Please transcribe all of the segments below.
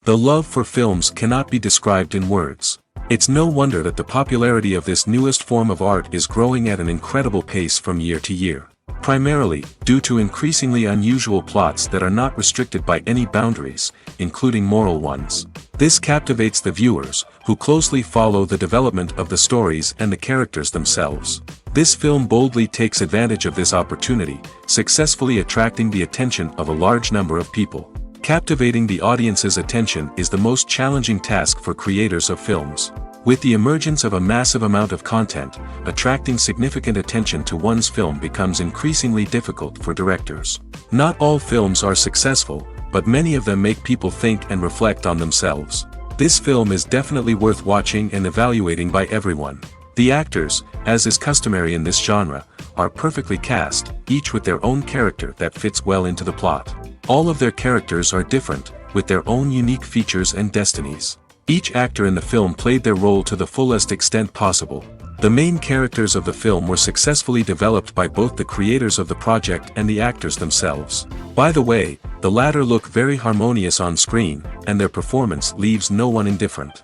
The love for films cannot be described in words. It's no wonder that the popularity of this newest form of art is growing at an incredible pace from year to year. Primarily, due to increasingly unusual plots that are not restricted by any boundaries, including moral ones. This captivates the viewers, who closely follow the development of the stories and the characters themselves. This film boldly takes advantage of this opportunity, successfully attracting the attention of a large number of people. Captivating the audience's attention is the most challenging task for creators of films. With the emergence of a massive amount of content, attracting significant attention to one's film becomes increasingly difficult for directors. Not all films are successful, but many of them make people think and reflect on themselves. This film is definitely worth watching and evaluating by everyone. The actors, as is customary in this genre, are perfectly cast, each with their own character that fits well into the plot. All of their characters are different, with their own unique features and destinies. Each actor in the film played their role to the fullest extent possible. The main characters of the film were successfully developed by both the creators of the project and the actors themselves. By the way, the latter look very harmonious on screen, and their performance leaves no one indifferent.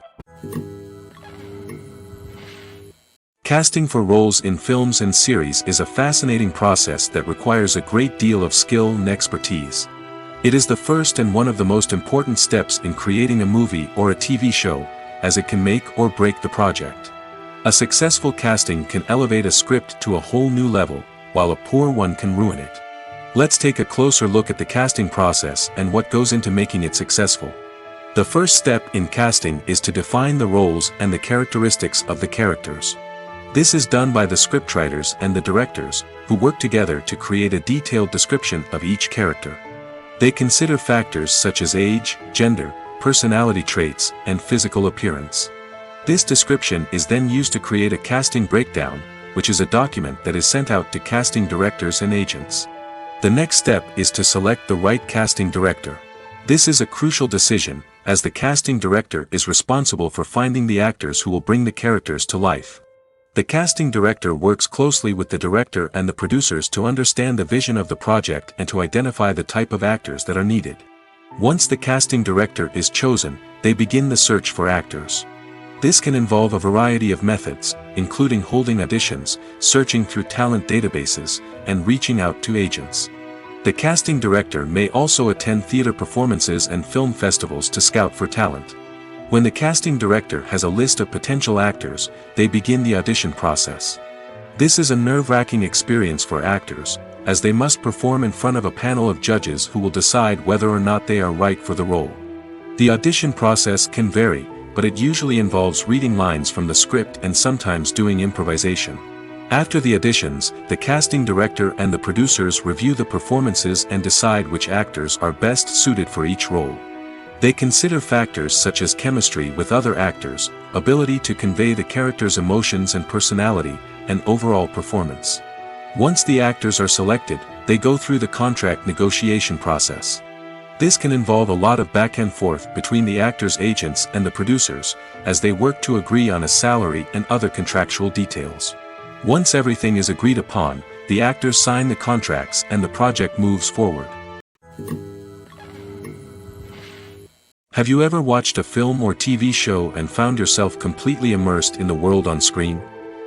Casting for roles in films and series is a fascinating process that requires a great deal of skill and expertise. It is the first and one of the most important steps in creating a movie or a TV show, as it can make or break the project. A successful casting can elevate a script to a whole new level, while a poor one can ruin it. Let's take a closer look at the casting process and what goes into making it successful. The first step in casting is to define the roles and the characteristics of the characters. This is done by the scriptwriters and the directors, who work together to create a detailed description of each character. They consider factors such as age, gender, personality traits, and physical appearance. This description is then used to create a casting breakdown, which is a document that is sent out to casting directors and agents. The next step is to select the right casting director. This is a crucial decision, as the casting director is responsible for finding the actors who will bring the characters to life. The casting director works closely with the director and the producers to understand the vision of the project and to identify the type of actors that are needed. Once the casting director is chosen, they begin the search for actors. This can involve a variety of methods, including holding auditions, searching through talent databases, and reaching out to agents. The casting director may also attend theater performances and film festivals to scout for talent. When the casting director has a list of potential actors, they begin the audition process. This is a nerve-wracking experience for actors, as they must perform in front of a panel of judges who will decide whether or not they are right for the role. The audition process can vary, but it usually involves reading lines from the script and sometimes doing improvisation. After the auditions, the casting director and the producers review the performances and decide which actors are best suited for each role. They consider factors such as chemistry with other actors, ability to convey the character's emotions and personality, and overall performance. Once the actors are selected, they go through the contract negotiation process. This can involve a lot of back and forth between the actors' agents and the producers, as they work to agree on a salary and other contractual details. Once everything is agreed upon, the actors sign the contracts and the project moves forward. Have you ever watched a film or TV show and found yourself completely immersed in the world on screen?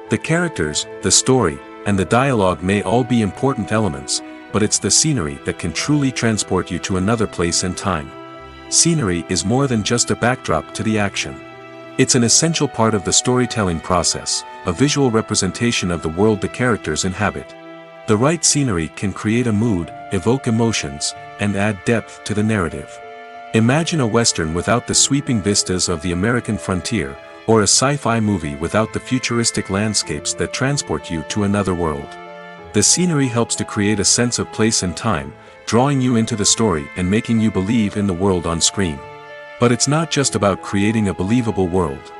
The characters, the story, and the dialogue may all be important elements, but it's the scenery that can truly transport you to another place and time. Scenery is more than just a backdrop to the action. It's an essential part of the storytelling process, a visual representation of the world the characters inhabit. The right scenery can create a mood, evoke emotions, and add depth to the narrative. Imagine a Western without the sweeping vistas of the American frontier, or a sci-fi movie without the futuristic landscapes that transport you to another world. The scenery helps to create a sense of place and time, drawing you into the story and making you believe in the world on screen. But it's not just about creating a believable world.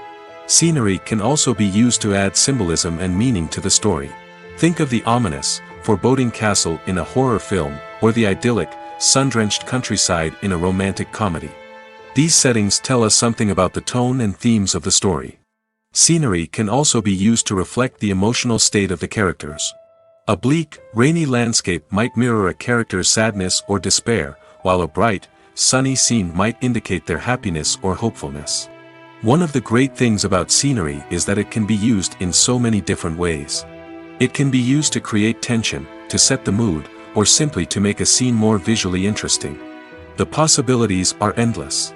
Scenery can also be used to add symbolism and meaning to the story. Think of the ominous, foreboding castle in a horror film, or the idyllic, sun-drenched countryside in a romantic comedy. These settings tell us something about the tone and themes of the story. Scenery can also be used to reflect the emotional state of the characters. A bleak, rainy landscape might mirror a character's sadness or despair, while a bright, sunny scene might indicate their happiness or hopefulness. One of the great things about scenery is that it can be used in so many different ways. It can be used to create tension, to set the mood, or simply to make a scene more visually interesting. The possibilities are endless.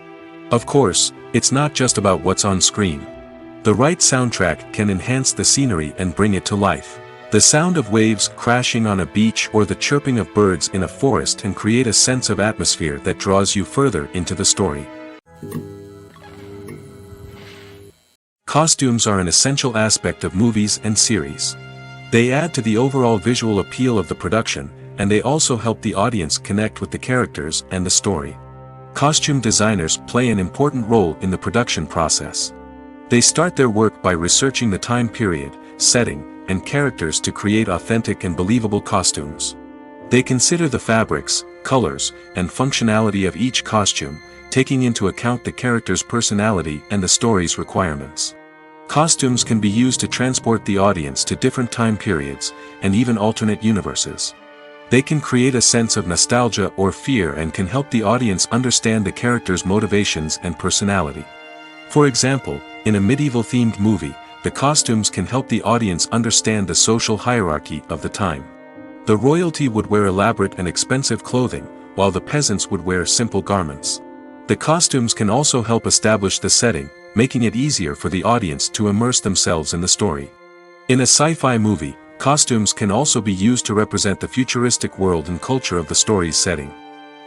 Of course, it's not just about what's on screen. The right soundtrack can enhance the scenery and bring it to life. The sound of waves crashing on a beach or the chirping of birds in a forest can create a sense of atmosphere that draws you further into the story. Costumes are an essential aspect of movies and series. They add to the overall visual appeal of the production, and they also help the audience connect with the characters and the story. Costume designers play an important role in the production process. They start their work by researching the time period, setting, and characters to create authentic and believable costumes. They consider the fabrics, colors, and functionality of each costume, taking into account the character's personality and the story's requirements. Costumes can be used to transport the audience to different time periods, and even alternate universes. They can create a sense of nostalgia or fear and can help the audience understand the character's motivations and personality. For example, in a medieval-themed movie, the costumes can help the audience understand the social hierarchy of the time. The royalty would wear elaborate and expensive clothing, while the peasants would wear simple garments. The costumes can also help establish the setting, making it easier for the audience to immerse themselves in the story. In a sci-fi movie, costumes can also be used to represent the futuristic world and culture of the story's setting.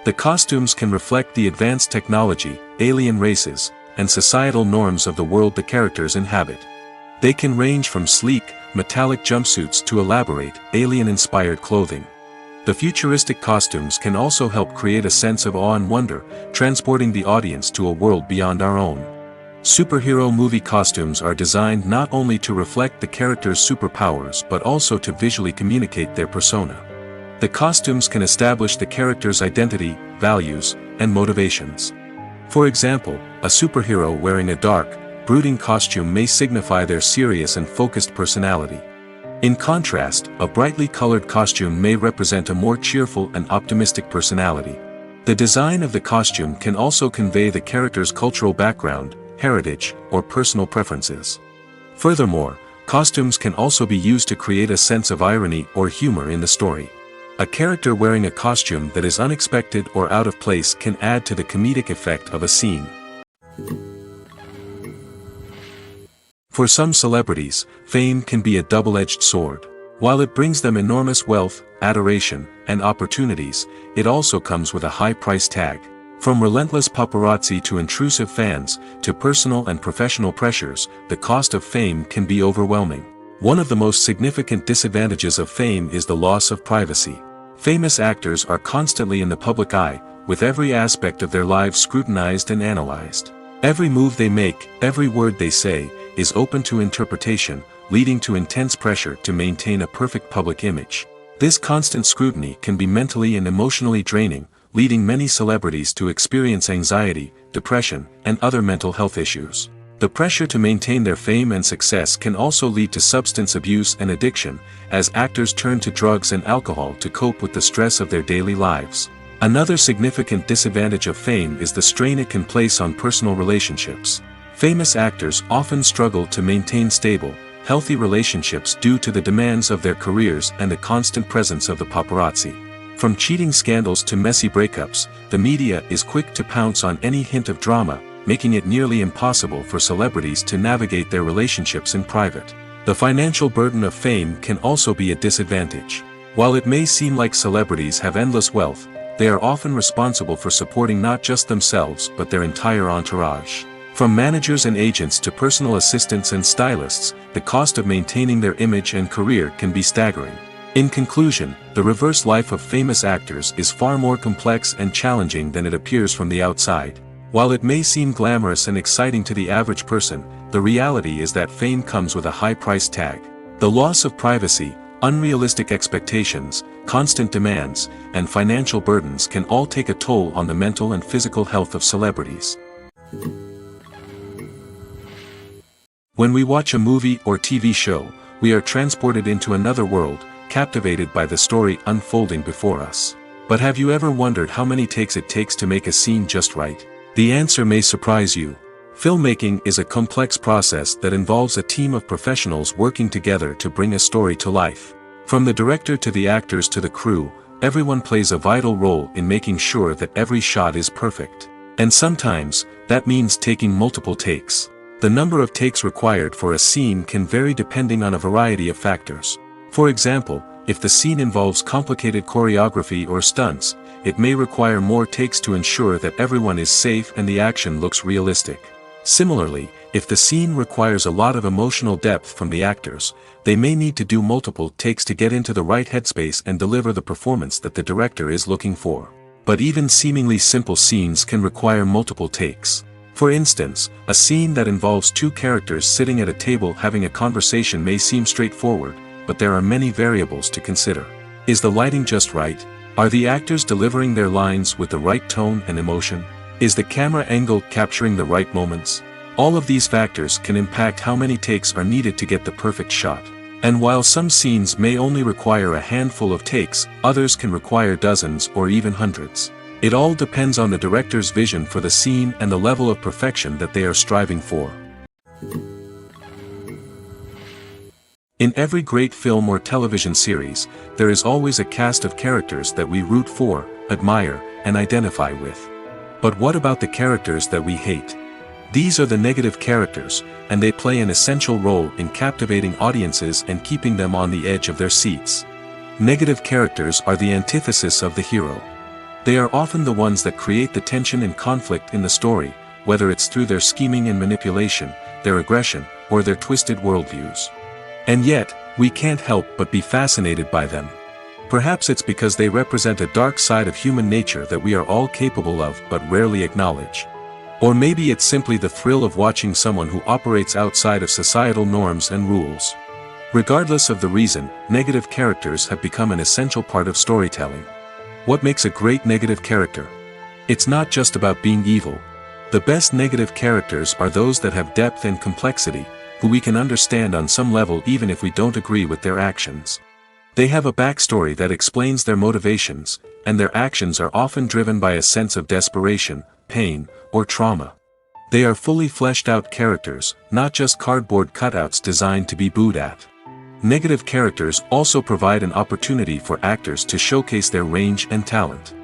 The costumes can reflect the advanced technology, alien races, and societal norms of the world the characters inhabit. They can range from sleek, metallic jumpsuits to elaborate, alien-inspired clothing. The futuristic costumes can also help create a sense of awe and wonder, transporting the audience to a world beyond our own. Superhero movie costumes are designed not only to reflect the character's superpowers but also to visually communicate their persona. The costumes can establish the character's identity, values, and motivations. For example, a superhero wearing a dark, brooding costume may signify their serious and focused personality. In contrast, a brightly colored costume may represent a more cheerful and optimistic personality. The design of the costume can also convey the character's cultural background, heritage, or personal preferences. Furthermore, costumes can also be used to create a sense of irony or humor in the story. A character wearing a costume that is unexpected or out of place can add to the comedic effect of a scene. For some celebrities, fame can be a double-edged sword. While it brings them enormous wealth, adoration, and opportunities, it also comes with a high price tag. From relentless paparazzi to intrusive fans, to personal and professional pressures, the cost of fame can be overwhelming. One of the most significant disadvantages of fame is the loss of privacy. Famous actors are constantly in the public eye, with every aspect of their lives scrutinized and analyzed. Every move they make, every word they say, is open to interpretation, leading to intense pressure to maintain a perfect public image. This constant scrutiny can be mentally and emotionally draining, leading many celebrities to experience anxiety, depression, and other mental health issues. The pressure to maintain their fame and success can also lead to substance abuse and addiction, as actors turn to drugs and alcohol to cope with the stress of their daily lives. Another significant disadvantage of fame is the strain it can place on personal relationships. Famous actors often struggle to maintain stable, healthy relationships due to the demands of their careers and the constant presence of the paparazzi. From cheating scandals to messy breakups, the media is quick to pounce on any hint of drama, making it nearly impossible for celebrities to navigate their relationships in private. The financial burden of fame can also be a disadvantage. While it may seem like celebrities have endless wealth, they are often responsible for supporting not just themselves but their entire entourage. From managers and agents to personal assistants and stylists, the cost of maintaining their image and career can be staggering. In conclusion, the reverse life of famous actors is far more complex and challenging than it appears from the outside. While it may seem glamorous and exciting to the average person, the reality is that fame comes with a high price tag. The loss of privacy, unrealistic expectations, constant demands, and financial burdens can all take a toll on the mental and physical health of celebrities. When we watch a movie or TV show, we are transported into another world, captivated by the story unfolding before us. But have you ever wondered how many takes it takes to make a scene just right? The answer may surprise you. Filmmaking is a complex process that involves a team of professionals working together to bring a story to life. From the director to the actors to the crew, everyone plays a vital role in making sure that every shot is perfect. And sometimes, that means taking multiple takes. The number of takes required for a scene can vary depending on a variety of factors. For example, if the scene involves complicated choreography or stunts, it may require more takes to ensure that everyone is safe and the action looks realistic. Similarly, if the scene requires a lot of emotional depth from the actors, they may need to do multiple takes to get into the right headspace and deliver the performance that the director is looking for. But even seemingly simple scenes can require multiple takes. For instance, a scene that involves two characters sitting at a table having a conversation may seem straightforward, but there are many variables to consider. Is the lighting just right? Are the actors delivering their lines with the right tone and emotion? Is the camera angle capturing the right moments? All of these factors can impact how many takes are needed to get the perfect shot. And while some scenes may only require a handful of takes, others can require dozens or even hundreds. It all depends on the director's vision for the scene and the level of perfection that they are striving for. In every great film or television series, there is always a cast of characters that we root for, admire, and identify with. But what about the characters that we hate? These are the negative characters, and they play an essential role in captivating audiences and keeping them on the edge of their seats. Negative characters are the antithesis of the hero. They are often the ones that create the tension and conflict in the story, whether it's through their scheming and manipulation, their aggression, or their twisted worldviews. And yet, we can't help but be fascinated by them. Perhaps it's because they represent a dark side of human nature that we are all capable of but rarely acknowledge. Or maybe it's simply the thrill of watching someone who operates outside of societal norms and rules. Regardless of the reason, negative characters have become an essential part of storytelling. What makes a great negative character? It's not just about being evil. The best negative characters are those that have depth and complexity, who we can understand on some level even if we don't agree with their actions. They have a backstory that explains their motivations, and their actions are often driven by a sense of desperation, pain, or trauma. They are fully fleshed out characters, not just cardboard cutouts designed to be booed at. Negative characters also provide an opportunity for actors to showcase their range and talent.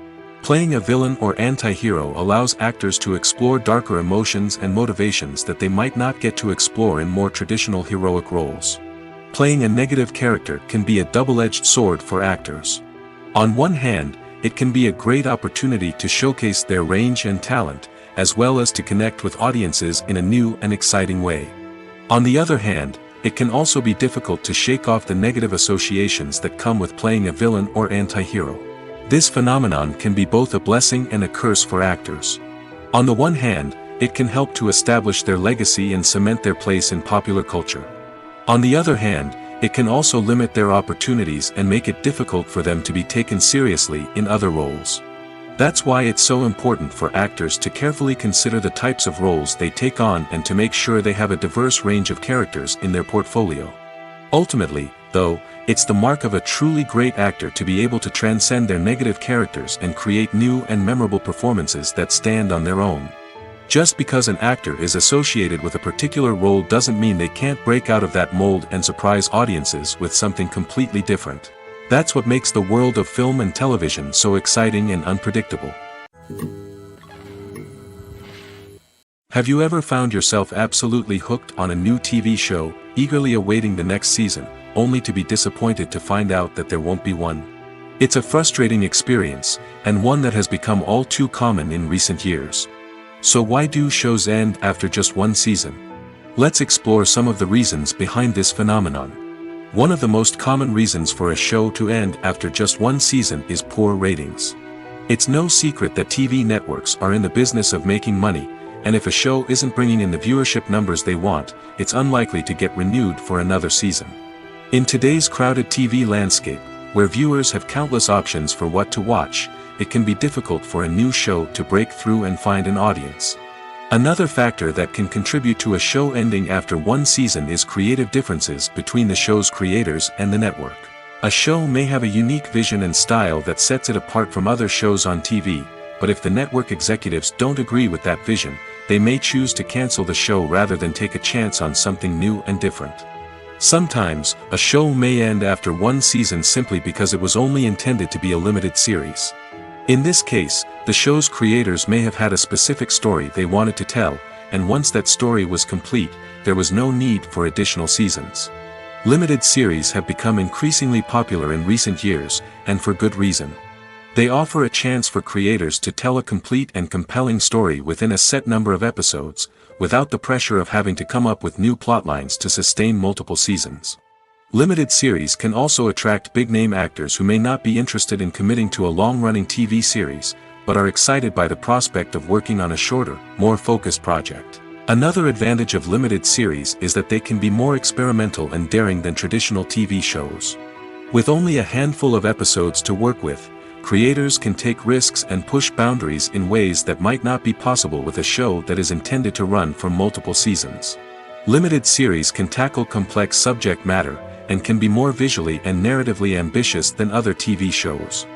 Playing a villain or anti-hero allows actors to explore darker emotions and motivations that they might not get to explore in more traditional heroic roles. Playing a negative character can be a double-edged sword for actors. On one hand, it can be a great opportunity to showcase their range and talent, as well as to connect with audiences in a new and exciting way. On the other hand, it can also be difficult to shake off the negative associations that come with playing a villain or anti-hero. This phenomenon can be both a blessing and a curse for actors. On the one hand, it can help to establish their legacy and cement their place in popular culture. On the other hand, it can also limit their opportunities and make it difficult for them to be taken seriously in other roles. That's why it's so important for actors to carefully consider the types of roles they take on and to make sure they have a diverse range of characters in their portfolio. Ultimately, though, it's the mark of a truly great actor to be able to transcend their negative characters and create new and memorable performances that stand on their own. Just because an actor is associated with a particular role doesn't mean they can't break out of that mold and surprise audiences with something completely different. That's what makes the world of film and television so exciting and unpredictable. Have you ever found yourself absolutely hooked on a new TV show, eagerly awaiting the next season, only to be disappointed to find out that there won't be one? It's a frustrating experience, and one that has become all too common in recent years. So why do shows end after just one season? Let's explore some of the reasons behind this phenomenon. One of the most common reasons for a show to end after just one season is poor ratings. It's no secret that TV networks are in the business of making money, and if a show isn't bringing in the viewership numbers they want, it's unlikely to get renewed for another season. In today's crowded TV landscape, where viewers have countless options for what to watch, it can be difficult for a new show to break through and find an audience. Another factor that can contribute to a show ending after one season is creative differences between the show's creators and the network. A show may have a unique vision and style that sets it apart from other shows on TV, but if the network executives don't agree with that vision, they may choose to cancel the show rather than take a chance on something new and different. Sometimes, a show may end after one season simply because it was only intended to be a limited series. In this case, the show's creators may have had a specific story they wanted to tell, and once that story was complete, there was no need for additional seasons. Limited series have become increasingly popular in recent years, and for good reason. They offer a chance for creators to tell a complete and compelling story within a set number of episodes, without the pressure of having to come up with new plotlines to sustain multiple seasons. Limited series can also attract big-name actors who may not be interested in committing to a long-running TV series, but are excited by the prospect of working on a shorter, more focused project. Another advantage of limited series is that they can be more experimental and daring than traditional TV shows. With only a handful of episodes to work with, creators can take risks and push boundaries in ways that might not be possible with a show that is intended to run for multiple seasons. Limited series can tackle complex subject matter, and can be more visually and narratively ambitious than other TV shows.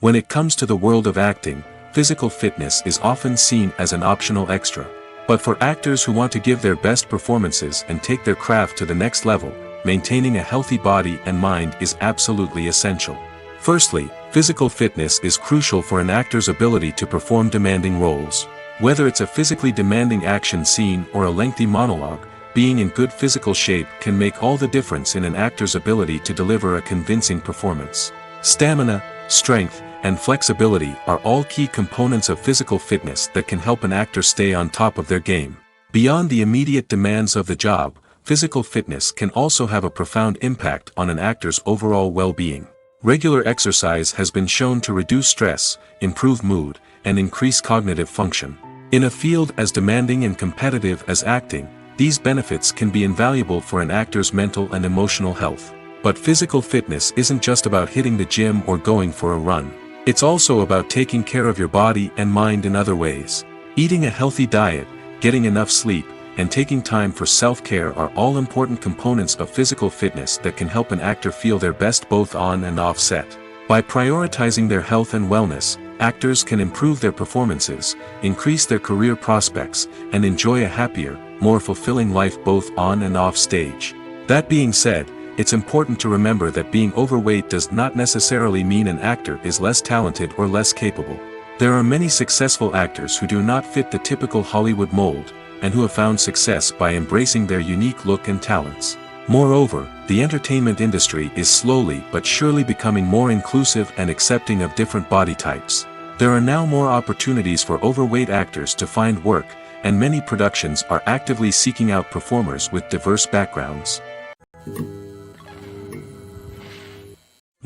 When it comes to the world of acting, physical fitness is often seen as an optional extra. But for actors who want to give their best performances and take their craft to the next level, maintaining a healthy body and mind is absolutely essential. Firstly, physical fitness is crucial for an actor's ability to perform demanding roles. Whether it's a physically demanding action scene or a lengthy monologue, being in good physical shape can make all the difference in an actor's ability to deliver a convincing performance. Stamina, strength, and flexibility are all key components of physical fitness that can help an actor stay on top of their game. Beyond the immediate demands of the job, physical fitness can also have a profound impact on an actor's overall well-being. Regular exercise has been shown to reduce stress, improve mood, and increase cognitive function. In a field as demanding and competitive as acting, these benefits can be invaluable for an actor's mental and emotional health. But physical fitness isn't just about hitting the gym or going for a run. It's also about taking care of your body and mind in other ways. Eating a healthy diet, getting enough sleep, and taking time for self-care are all important components of physical fitness that can help an actor feel their best both on and off set. By prioritizing their health and wellness, actors can improve their performances, increase their career prospects, and enjoy a happier, more fulfilling life both on and off stage. That being said, it's important to remember that being overweight does not necessarily mean an actor is less talented or less capable. There are many successful actors who do not fit the typical Hollywood mold, and who have found success by embracing their unique look and talents. Moreover, the entertainment industry is slowly but surely becoming more inclusive and accepting of different body types. There are now more opportunities for overweight actors to find work, and many productions are actively seeking out performers with diverse backgrounds.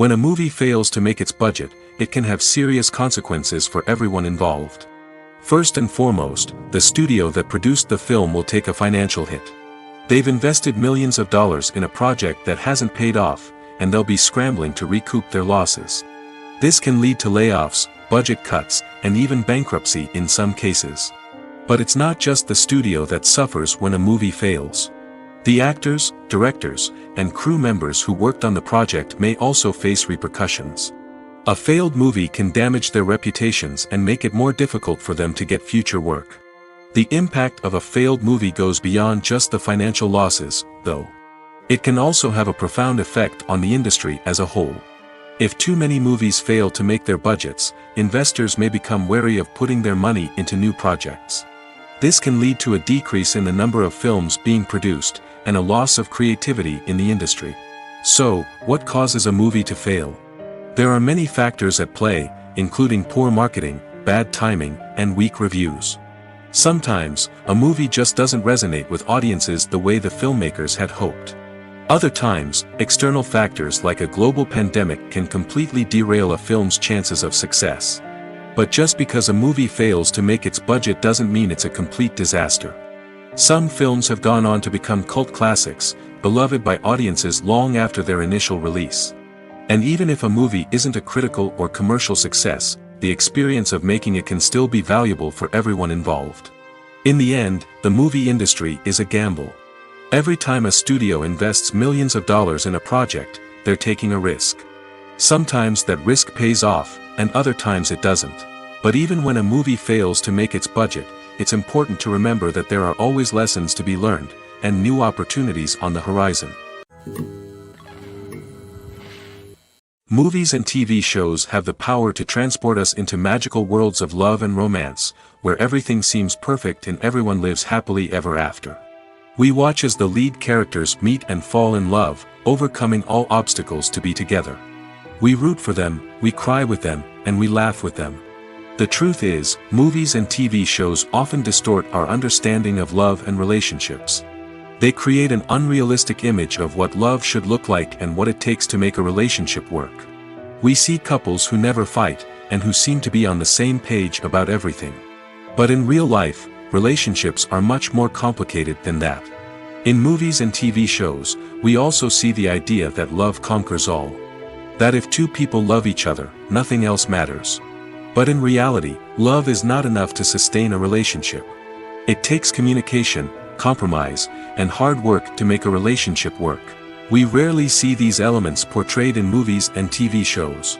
When a movie fails to make its budget, it can have serious consequences for everyone involved. First and foremost, the studio that produced the film will take a financial hit. They've invested millions of dollars in a project that hasn't paid off, and they'll be scrambling to recoup their losses. This can lead to layoffs, budget cuts, and even bankruptcy in some cases. But it's not just the studio that suffers when a movie fails. The actors, directors, and crew members who worked on the project may also face repercussions. A failed movie can damage their reputations and make it more difficult for them to get future work. The impact of a failed movie goes beyond just the financial losses, though. It can also have a profound effect on the industry as a whole. If too many movies fail to make their budgets, investors may become wary of putting their money into new projects. This can lead to a decrease in the number of films being produced, and a loss of creativity in the industry. So, what causes a movie to fail? There are many factors at play, including poor marketing, bad timing, and weak reviews. Sometimes, a movie just doesn't resonate with audiences the way the filmmakers had hoped. Other times, external factors like a global pandemic can completely derail a film's chances of success. But just because a movie fails to make its budget doesn't mean it's a complete disaster. Some films have gone on to become cult classics, beloved by audiences long after their initial release. And even if a movie isn't a critical or commercial success, the experience of making it can still be valuable for everyone involved. In the end, the movie industry is a gamble. Every time a studio invests millions of dollars in a project, they're taking a risk. Sometimes that risk pays off, and other times it doesn't. But even when a movie fails to make its budget, it's important to remember that there are always lessons to be learned, and new opportunities on the horizon. Movies and TV shows have the power to transport us into magical worlds of love and romance, where everything seems perfect and everyone lives happily ever after. We watch as the lead characters meet and fall in love, overcoming all obstacles to be together. We root for them, we cry with them, and we laugh with them. The truth is, movies and TV shows often distort our understanding of love and relationships. They create an unrealistic image of what love should look like and what it takes to make a relationship work. We see couples who never fight, and who seem to be on the same page about everything. But in real life, relationships are much more complicated than that. In movies and TV shows, we also see the idea that love conquers all. That if two people love each other, nothing else matters. But in reality, love is not enough to sustain a relationship. It takes communication, compromise, and hard work to make a relationship work. We rarely see these elements portrayed in movies and TV shows.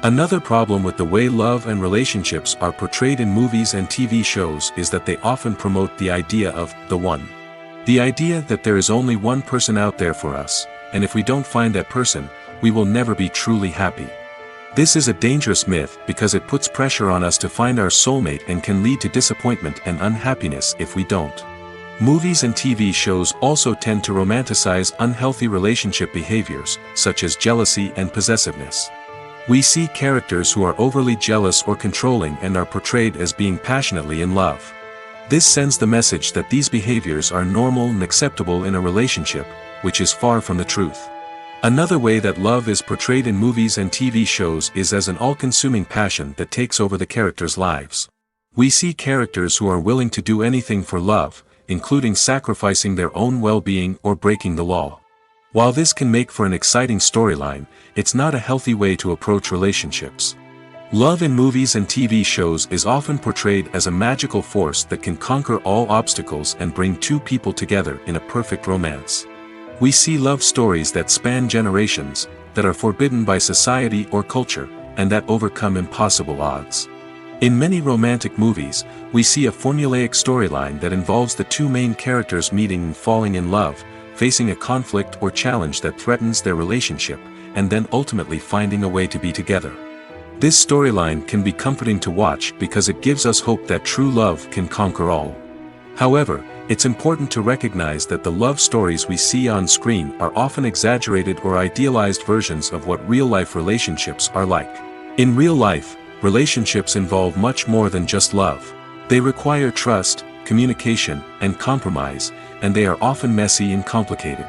Another problem with the way love and relationships are portrayed in movies and TV shows is that they often promote the idea of the one. The idea that there is only one person out there for us, and if we don't find that person, we will never be truly happy. This is a dangerous myth because it puts pressure on us to find our soulmate and can lead to disappointment and unhappiness if we don't. Movies and TV shows also tend to romanticize unhealthy relationship behaviors, such as jealousy and possessiveness. We see characters who are overly jealous or controlling and are portrayed as being passionately in love. This sends the message that these behaviors are normal and acceptable in a relationship, which is far from the truth. Another way that love is portrayed in movies and TV shows is as an all-consuming passion that takes over the characters' lives. We see characters who are willing to do anything for love, including sacrificing their own well-being or breaking the law. While this can make for an exciting storyline, it's not a healthy way to approach relationships. Love in movies and TV shows is often portrayed as a magical force that can conquer all obstacles and bring two people together in a perfect romance. We see love stories that span generations, that are forbidden by society or culture, and that overcome impossible odds. In many romantic movies, we see a formulaic storyline that involves the two main characters meeting and falling in love, facing a conflict or challenge that threatens their relationship, and then ultimately finding a way to be together. This storyline can be comforting to watch because it gives us hope that true love can conquer all. However, it's important to recognize that the love stories we see on screen are often exaggerated or idealized versions of what real-life relationships are like. In real life, relationships involve much more than just love. They require trust, communication, and compromise, and they are often messy and complicated.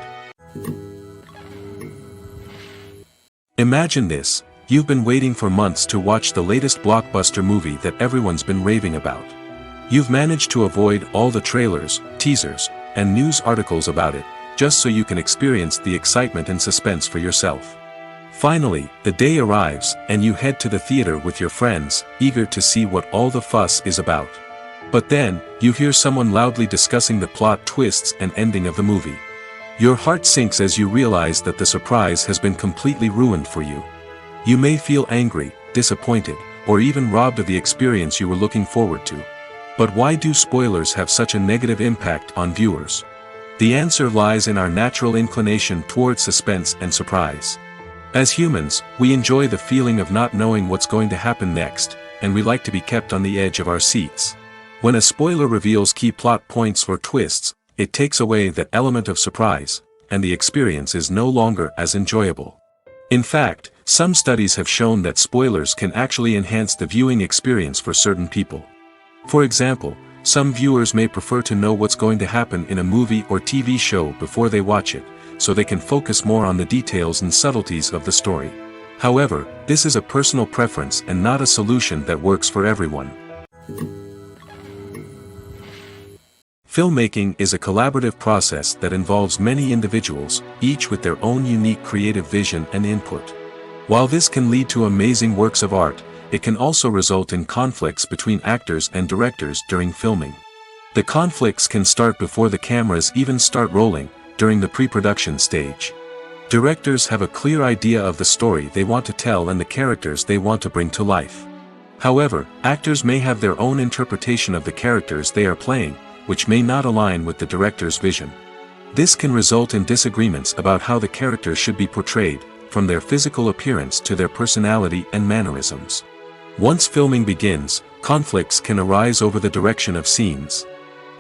Imagine this: you've been waiting for months to watch the latest blockbuster movie that everyone's been raving about. You've managed to avoid all the trailers, teasers, and news articles about it, just so you can experience the excitement and suspense for yourself. Finally, the day arrives, and you head to the theater with your friends, eager to see what all the fuss is about. But then, you hear someone loudly discussing the plot twists and ending of the movie. Your heart sinks as you realize that the surprise has been completely ruined for you. You may feel angry, disappointed, or even robbed of the experience you were looking forward to. But why do spoilers have such a negative impact on viewers? The answer lies in our natural inclination towards suspense and surprise. As humans, we enjoy the feeling of not knowing what's going to happen next, and we like to be kept on the edge of our seats. When a spoiler reveals key plot points or twists, it takes away that element of surprise, and the experience is no longer as enjoyable. In fact, some studies have shown that spoilers can actually enhance the viewing experience for certain people. For example, some viewers may prefer to know what's going to happen in a movie or TV show before they watch it, so they can focus more on the details and subtleties of the story. However, this is a personal preference and not a solution that works for everyone. Filmmaking is a collaborative process that involves many individuals, each with their own unique creative vision and input. While this can lead to amazing works of art, it can also result in conflicts between actors and directors during filming. The conflicts can start before the cameras even start rolling, during the pre-production stage. Directors have a clear idea of the story they want to tell and the characters they want to bring to life. However, actors may have their own interpretation of the characters they are playing, which may not align with the director's vision. This can result in disagreements about how the characters should be portrayed, from their physical appearance to their personality and mannerisms. Once filming begins, conflicts can arise over the direction of scenes.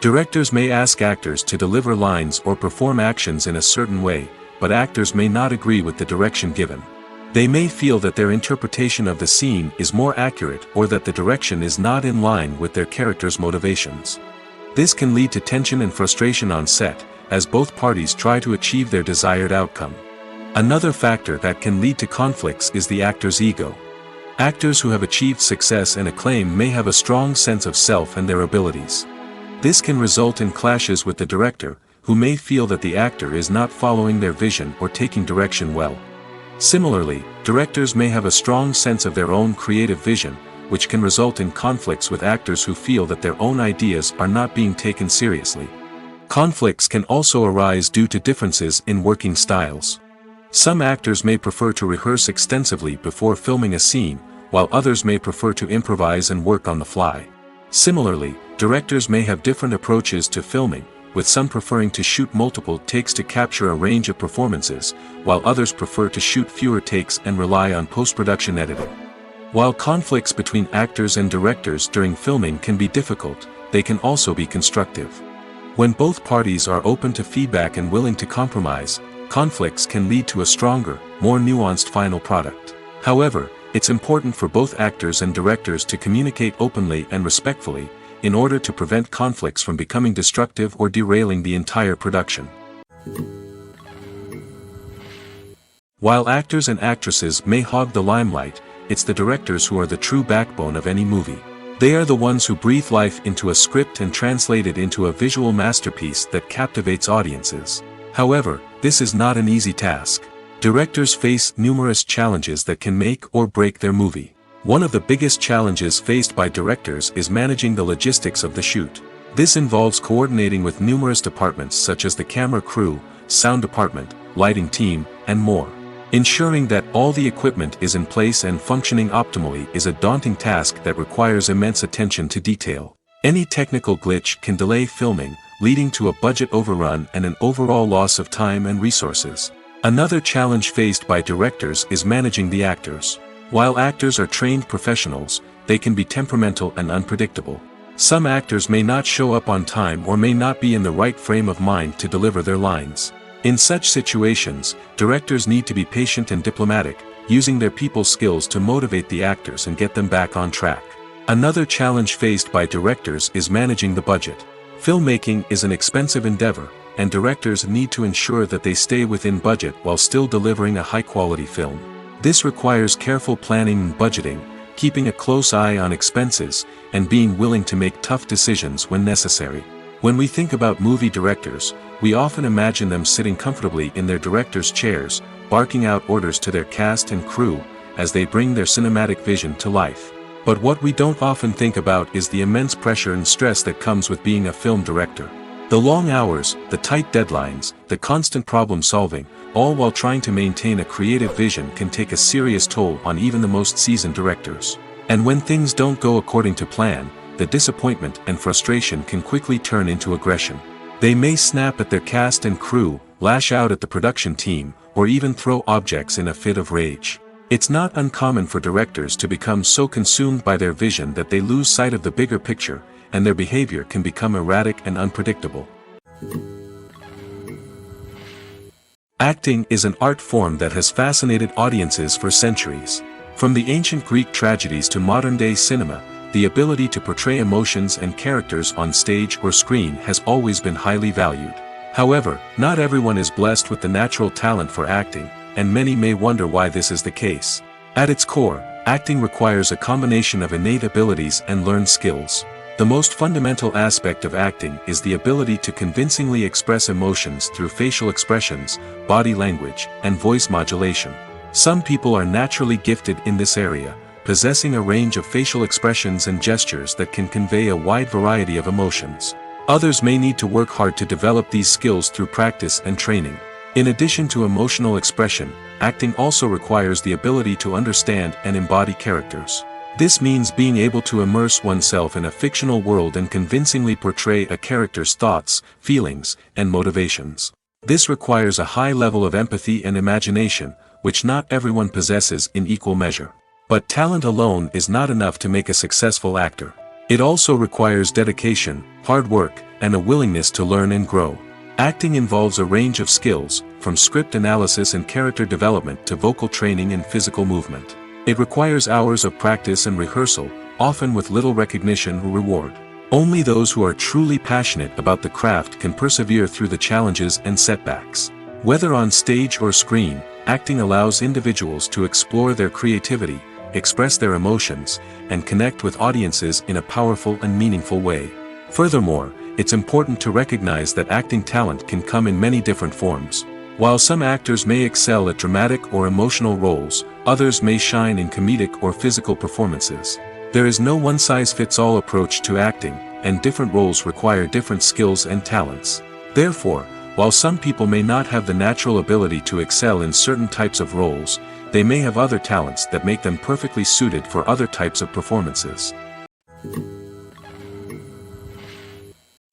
Directors may ask actors to deliver lines or perform actions in a certain way, but actors may not agree with the direction given. They may feel that their interpretation of the scene is more accurate or that the direction is not in line with their character's motivations. This can lead to tension and frustration on set, as both parties try to achieve their desired outcome. Another factor that can lead to conflicts is the actor's ego. Actors who have achieved success and acclaim may have a strong sense of self and their abilities. This can result in clashes with the director, who may feel that the actor is not following their vision or taking direction well. Similarly, directors may have a strong sense of their own creative vision, which can result in conflicts with actors who feel that their own ideas are not being taken seriously. Conflicts can also arise due to differences in working styles. Some actors may prefer to rehearse extensively before filming a scene, while others may prefer to improvise and work on the fly. Similarly, directors may have different approaches to filming, with some preferring to shoot multiple takes to capture a range of performances, while others prefer to shoot fewer takes and rely on post-production editing. While conflicts between actors and directors during filming can be difficult, they can also be constructive. When both parties are open to feedback and willing to compromise, conflicts can lead to a stronger, more nuanced final product. However, it's important for both actors and directors to communicate openly and respectfully, in order to prevent conflicts from becoming destructive or derailing the entire production. While actors and actresses may hog the limelight, it's the directors who are the true backbone of any movie. They are the ones who breathe life into a script and translate it into a visual masterpiece that captivates audiences. However, this is not an easy task. Directors face numerous challenges that can make or break their movie. One of the biggest challenges faced by directors is managing the logistics of the shoot. This involves coordinating with numerous departments such as the camera crew, sound department, lighting team, and more. Ensuring that all the equipment is in place and functioning optimally is a daunting task that requires immense attention to detail. Any technical glitch can delay filming, leading to a budget overrun and an overall loss of time and resources. Another challenge faced by directors is managing the actors. While actors are trained professionals, they can be temperamental and unpredictable. Some actors may not show up on time or may not be in the right frame of mind to deliver their lines. In such situations, directors need to be patient and diplomatic, using their people skills to motivate the actors and get them back on track. Another challenge faced by directors is managing the budget. Filmmaking is an expensive endeavor, and directors need to ensure that they stay within budget while still delivering a high-quality film. This requires careful planning and budgeting, keeping a close eye on expenses, and being willing to make tough decisions when necessary. When we think about movie directors, we often imagine them sitting comfortably in their director's chairs, barking out orders to their cast and crew, as they bring their cinematic vision to life. But what we don't often think about is the immense pressure and stress that comes with being a film director. The long hours, the tight deadlines, the constant problem solving, all while trying to maintain a creative vision can take a serious toll on even the most seasoned directors. And when things don't go according to plan, the disappointment and frustration can quickly turn into aggression. They may snap at their cast and crew, lash out at the production team, or even throw objects in a fit of rage. It's not uncommon for directors to become so consumed by their vision that they lose sight of the bigger picture, and their behavior can become erratic and unpredictable. Acting is an art form that has fascinated audiences for centuries. From the ancient Greek tragedies to modern-day cinema, the ability to portray emotions and characters on stage or screen has always been highly valued. However, not everyone is blessed with the natural talent for acting, and many may wonder why this is the case. At its core, acting requires a combination of innate abilities and learned skills. The most fundamental aspect of acting is the ability to convincingly express emotions through facial expressions, body language, and voice modulation. Some people are naturally gifted in this area, possessing a range of facial expressions and gestures that can convey a wide variety of emotions. Others may need to work hard to develop these skills through practice and training. In addition to emotional expression, acting also requires the ability to understand and embody characters. This means being able to immerse oneself in a fictional world and convincingly portray a character's thoughts, feelings, and motivations. This requires a high level of empathy and imagination, which not everyone possesses in equal measure. But talent alone is not enough to make a successful actor. It also requires dedication, hard work, and a willingness to learn and grow. Acting involves a range of skills, from script analysis and character development to vocal training and physical movement. It requires hours of practice and rehearsal, often with little recognition or reward. Only those who are truly passionate about the craft can persevere through the challenges and setbacks. Whether on stage or screen, acting allows individuals to explore their creativity, express their emotions, and connect with audiences in a powerful and meaningful way. Furthermore, it's important to recognize that acting talent can come in many different forms. While some actors may excel at dramatic or emotional roles, others may shine in comedic or physical performances. There is no one-size-fits-all approach to acting, and different roles require different skills and talents. Therefore, while some people may not have the natural ability to excel in certain types of roles, they may have other talents that make them perfectly suited for other types of performances.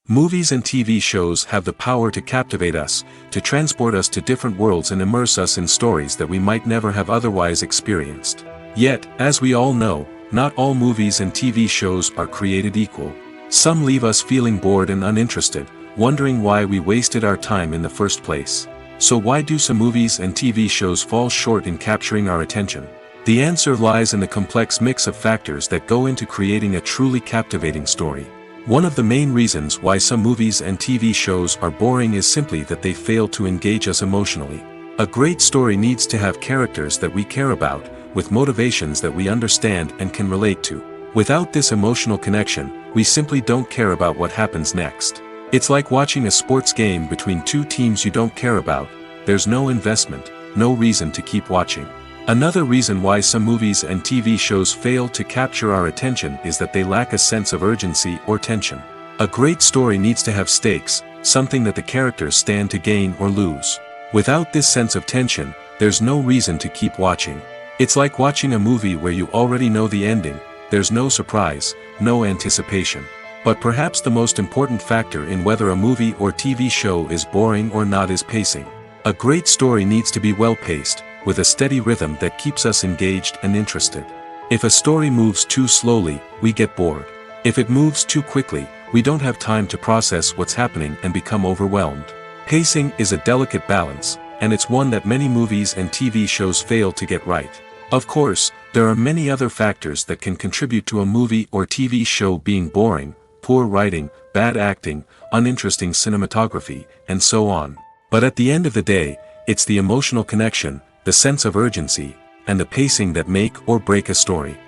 Movies and TV shows have the power to captivate us, to transport us to different worlds and immerse us in stories that we might never have otherwise experienced. Yet, as we all know, not all movies and TV shows are created equal. Some leave us feeling bored and uninterested, wondering why we wasted our time in the first place. So why do some movies and TV shows fall short in capturing our attention? The answer lies in the complex mix of factors that go into creating a truly captivating story. One of the main reasons why some movies and TV shows are boring is simply that they fail to engage us emotionally. A great story needs to have characters that we care about, with motivations that we understand and can relate to. Without this emotional connection, we simply don't care about what happens next. It's like watching a sports game between two teams you don't care about. There's no investment, no reason to keep watching. Another reason why some movies and TV shows fail to capture our attention is that they lack a sense of urgency or tension. A great story needs to have stakes, something that the characters stand to gain or lose. Without this sense of tension, there's no reason to keep watching. It's like watching a movie where you already know the ending. There's no surprise, no anticipation. But perhaps the most important factor in whether a movie or TV show is boring or not is pacing. A great story needs to be well-paced, with a steady rhythm that keeps us engaged and interested. If a story moves too slowly, we get bored. If it moves too quickly, we don't have time to process what's happening and become overwhelmed. Pacing is a delicate balance, and it's one that many movies and TV shows fail to get right. Of course, there are many other factors that can contribute to a movie or TV show being boring: poor writing, bad acting, uninteresting cinematography, and so on. But at the end of the day, it's the emotional connection, the sense of urgency, and the pacing that make or break a story.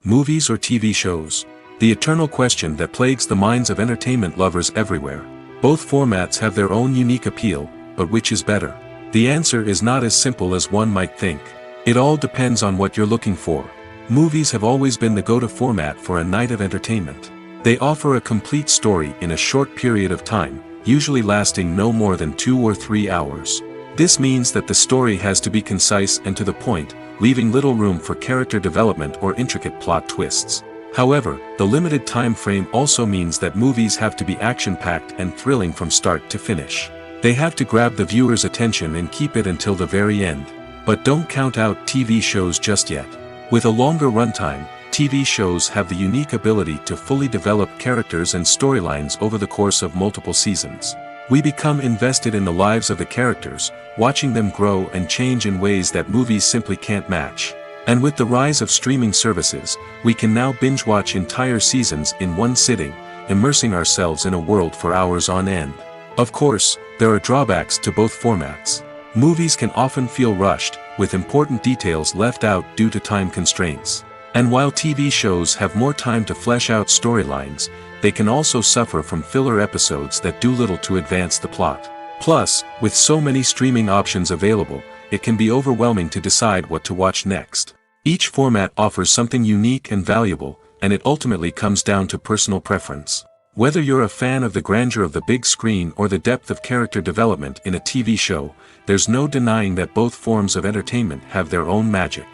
Movies or TV shows? The eternal question that plagues the minds of entertainment lovers everywhere. Both formats have their own unique appeal, but which is better? The answer is not as simple as one might think. It all depends on what you're looking for. Movies have always been the go-to format for a night of entertainment. They offer a complete story in a short period of time, usually lasting no more than 2 or 3 hours. This means that the story has to be concise and to the point, leaving little room for character development or intricate plot twists. However, the limited time frame also means that movies have to be action-packed and thrilling from start to finish. They have to grab the viewer's attention and keep it until the very end. But don't count out TV shows just yet. With a longer runtime, TV shows have the unique ability to fully develop characters and storylines over the course of multiple seasons. We become invested in the lives of the characters, watching them grow and change in ways that movies simply can't match. And with the rise of streaming services, we can now binge-watch entire seasons in one sitting, immersing ourselves in a world for hours on end. Of course, there are drawbacks to both formats. Movies can often feel rushed, with important details left out due to time constraints. And while TV shows have more time to flesh out storylines, they can also suffer from filler episodes that do little to advance the plot. Plus, with so many streaming options available, it can be overwhelming to decide what to watch next. Each format offers something unique and valuable, and it ultimately comes down to personal preference. Whether you're a fan of the grandeur of the big screen or the depth of character development in a TV show, there's no denying that both forms of entertainment have their own magic.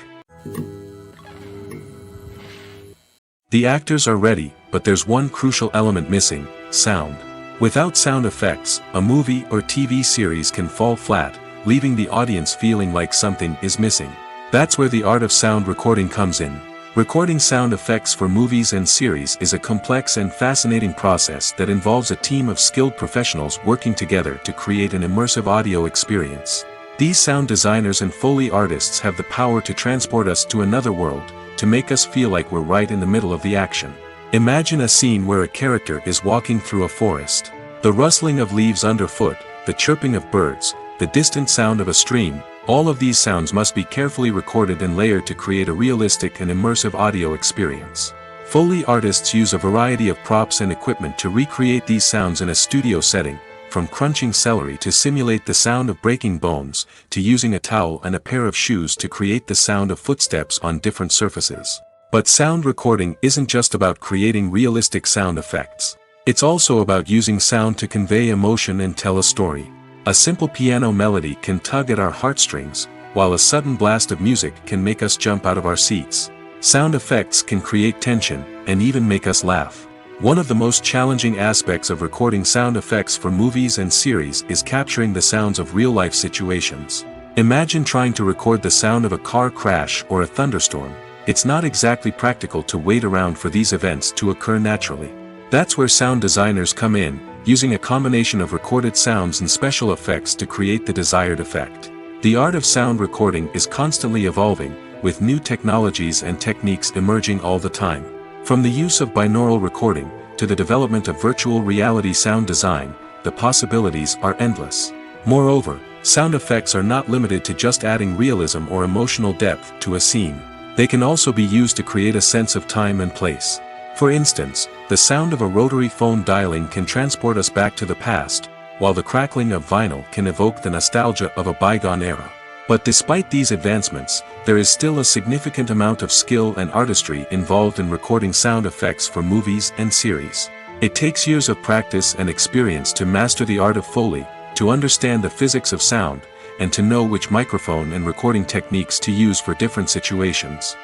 The actors are ready, but there's one crucial element missing: sound. Without sound effects, a movie or TV series can fall flat, leaving the audience feeling like something is missing. That's where the art of sound recording comes in. Recording sound effects for movies and series is a complex and fascinating process that involves a team of skilled professionals working together to create an immersive audio experience. These sound designers and Foley artists have the power to transport us to another world, to make us feel like we're right in the middle of the action. Imagine a scene where a character is walking through a forest. The rustling of leaves underfoot, the chirping of birds, the distant sound of a stream, all of these sounds must be carefully recorded and layered to create a realistic and immersive audio experience. Foley artists use a variety of props and equipment to recreate these sounds in a studio setting, from crunching celery to simulate the sound of breaking bones, to using a towel and a pair of shoes to create the sound of footsteps on different surfaces. But sound recording isn't just about creating realistic sound effects. It's also about using sound to convey emotion and tell a story. A simple piano melody can tug at our heartstrings, while a sudden blast of music can make us jump out of our seats. Sound effects can create tension, and even make us laugh. One of the most challenging aspects of recording sound effects for movies and series is capturing the sounds of real-life situations. Imagine trying to record the sound of a car crash or a thunderstorm. It's not exactly practical to wait around for these events to occur naturally. That's where sound designers come in, using a combination of recorded sounds and special effects to create the desired effect. The art of sound recording is constantly evolving, with new technologies and techniques emerging all the time. From the use of binaural recording, to the development of virtual reality sound design, the possibilities are endless. Moreover, sound effects are not limited to just adding realism or emotional depth to a scene. They can also be used to create a sense of time and place. For instance, the sound of a rotary phone dialing can transport us back to the past, while the crackling of vinyl can evoke the nostalgia of a bygone era. But despite these advancements, there is still a significant amount of skill and artistry involved in recording sound effects for movies and series. It takes years of practice and experience to master the art of Foley, to understand the physics of sound, and to know which microphone and recording techniques to use for different situations.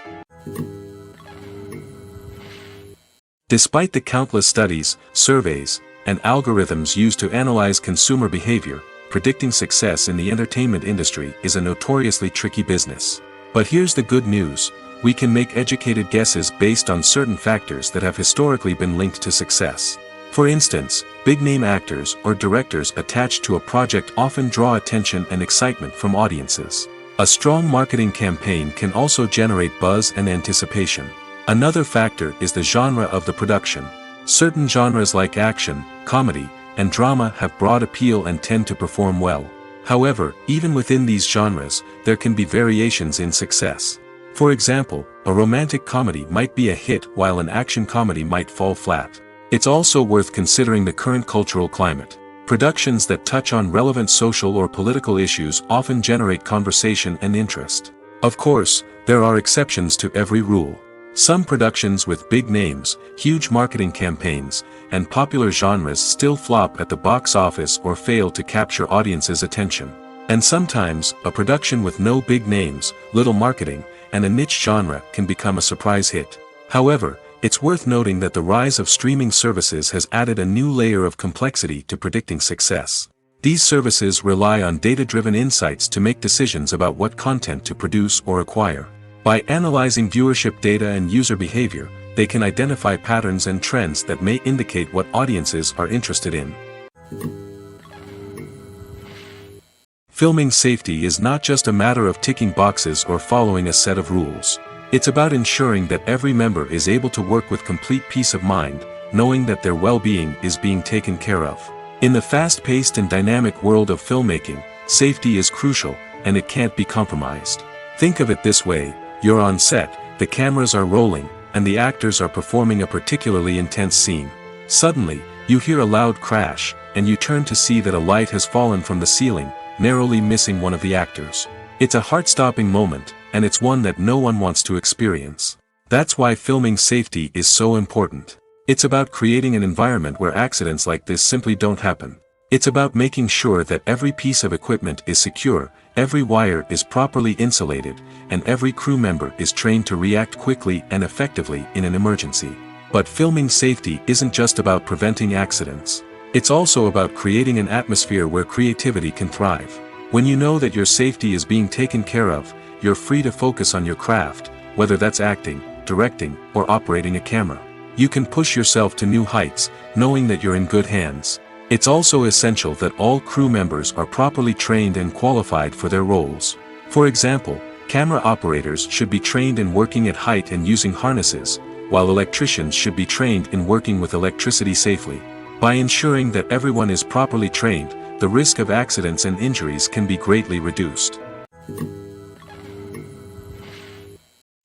Despite the countless studies, surveys, and algorithms used to analyze consumer behavior, predicting success in the entertainment industry is a notoriously tricky business. But here's the good news: we can make educated guesses based on certain factors that have historically been linked to success. For instance, big-name actors or directors attached to a project often draw attention and excitement from audiences. A strong marketing campaign can also generate buzz and anticipation. Another factor is the genre of the production. Certain genres like action, comedy, and drama have broad appeal and tend to perform well. However, even within these genres, there can be variations in success. For example, a romantic comedy might be a hit while an action comedy might fall flat. It's also worth considering the current cultural climate. Productions that touch on relevant social or political issues often generate conversation and interest. Of course, there are exceptions to every rule. Some productions with big names, huge marketing campaigns, and popular genres still flop at the box office or fail to capture audiences' attention. And sometimes, a production with no big names, little marketing, and a niche genre can become a surprise hit. However, it's worth noting that the rise of streaming services has added a new layer of complexity to predicting success. These services rely on data-driven insights to make decisions about what content to produce or acquire. By analyzing viewership data and user behavior, they can identify patterns and trends that may indicate what audiences are interested in. Filming safety is not just a matter of ticking boxes or following a set of rules. It's about ensuring that every member is able to work with complete peace of mind, knowing that their well-being is being taken care of. In the fast-paced and dynamic world of filmmaking, safety is crucial, and it can't be compromised. Think of it this way: you're on set, the cameras are rolling, and the actors are performing a particularly intense scene. Suddenly, you hear a loud crash, and you turn to see that a light has fallen from the ceiling, narrowly missing one of the actors. It's a heart-stopping moment, and it's one that no one wants to experience. That's why filming safety is so important. It's about creating an environment where accidents like this simply don't happen. It's about making sure that every piece of equipment is secure, every wire is properly insulated, and every crew member is trained to react quickly and effectively in an emergency. But filming safety isn't just about preventing accidents. It's also about creating an atmosphere where creativity can thrive. When you know that your safety is being taken care of, you're free to focus on your craft, whether that's acting, directing, or operating a camera. You can push yourself to new heights, knowing that you're in good hands. It's also essential that all crew members are properly trained and qualified for their roles. For example, camera operators should be trained in working at height and using harnesses, while electricians should be trained in working with electricity safely. By ensuring that everyone is properly trained, the risk of accidents and injuries can be greatly reduced.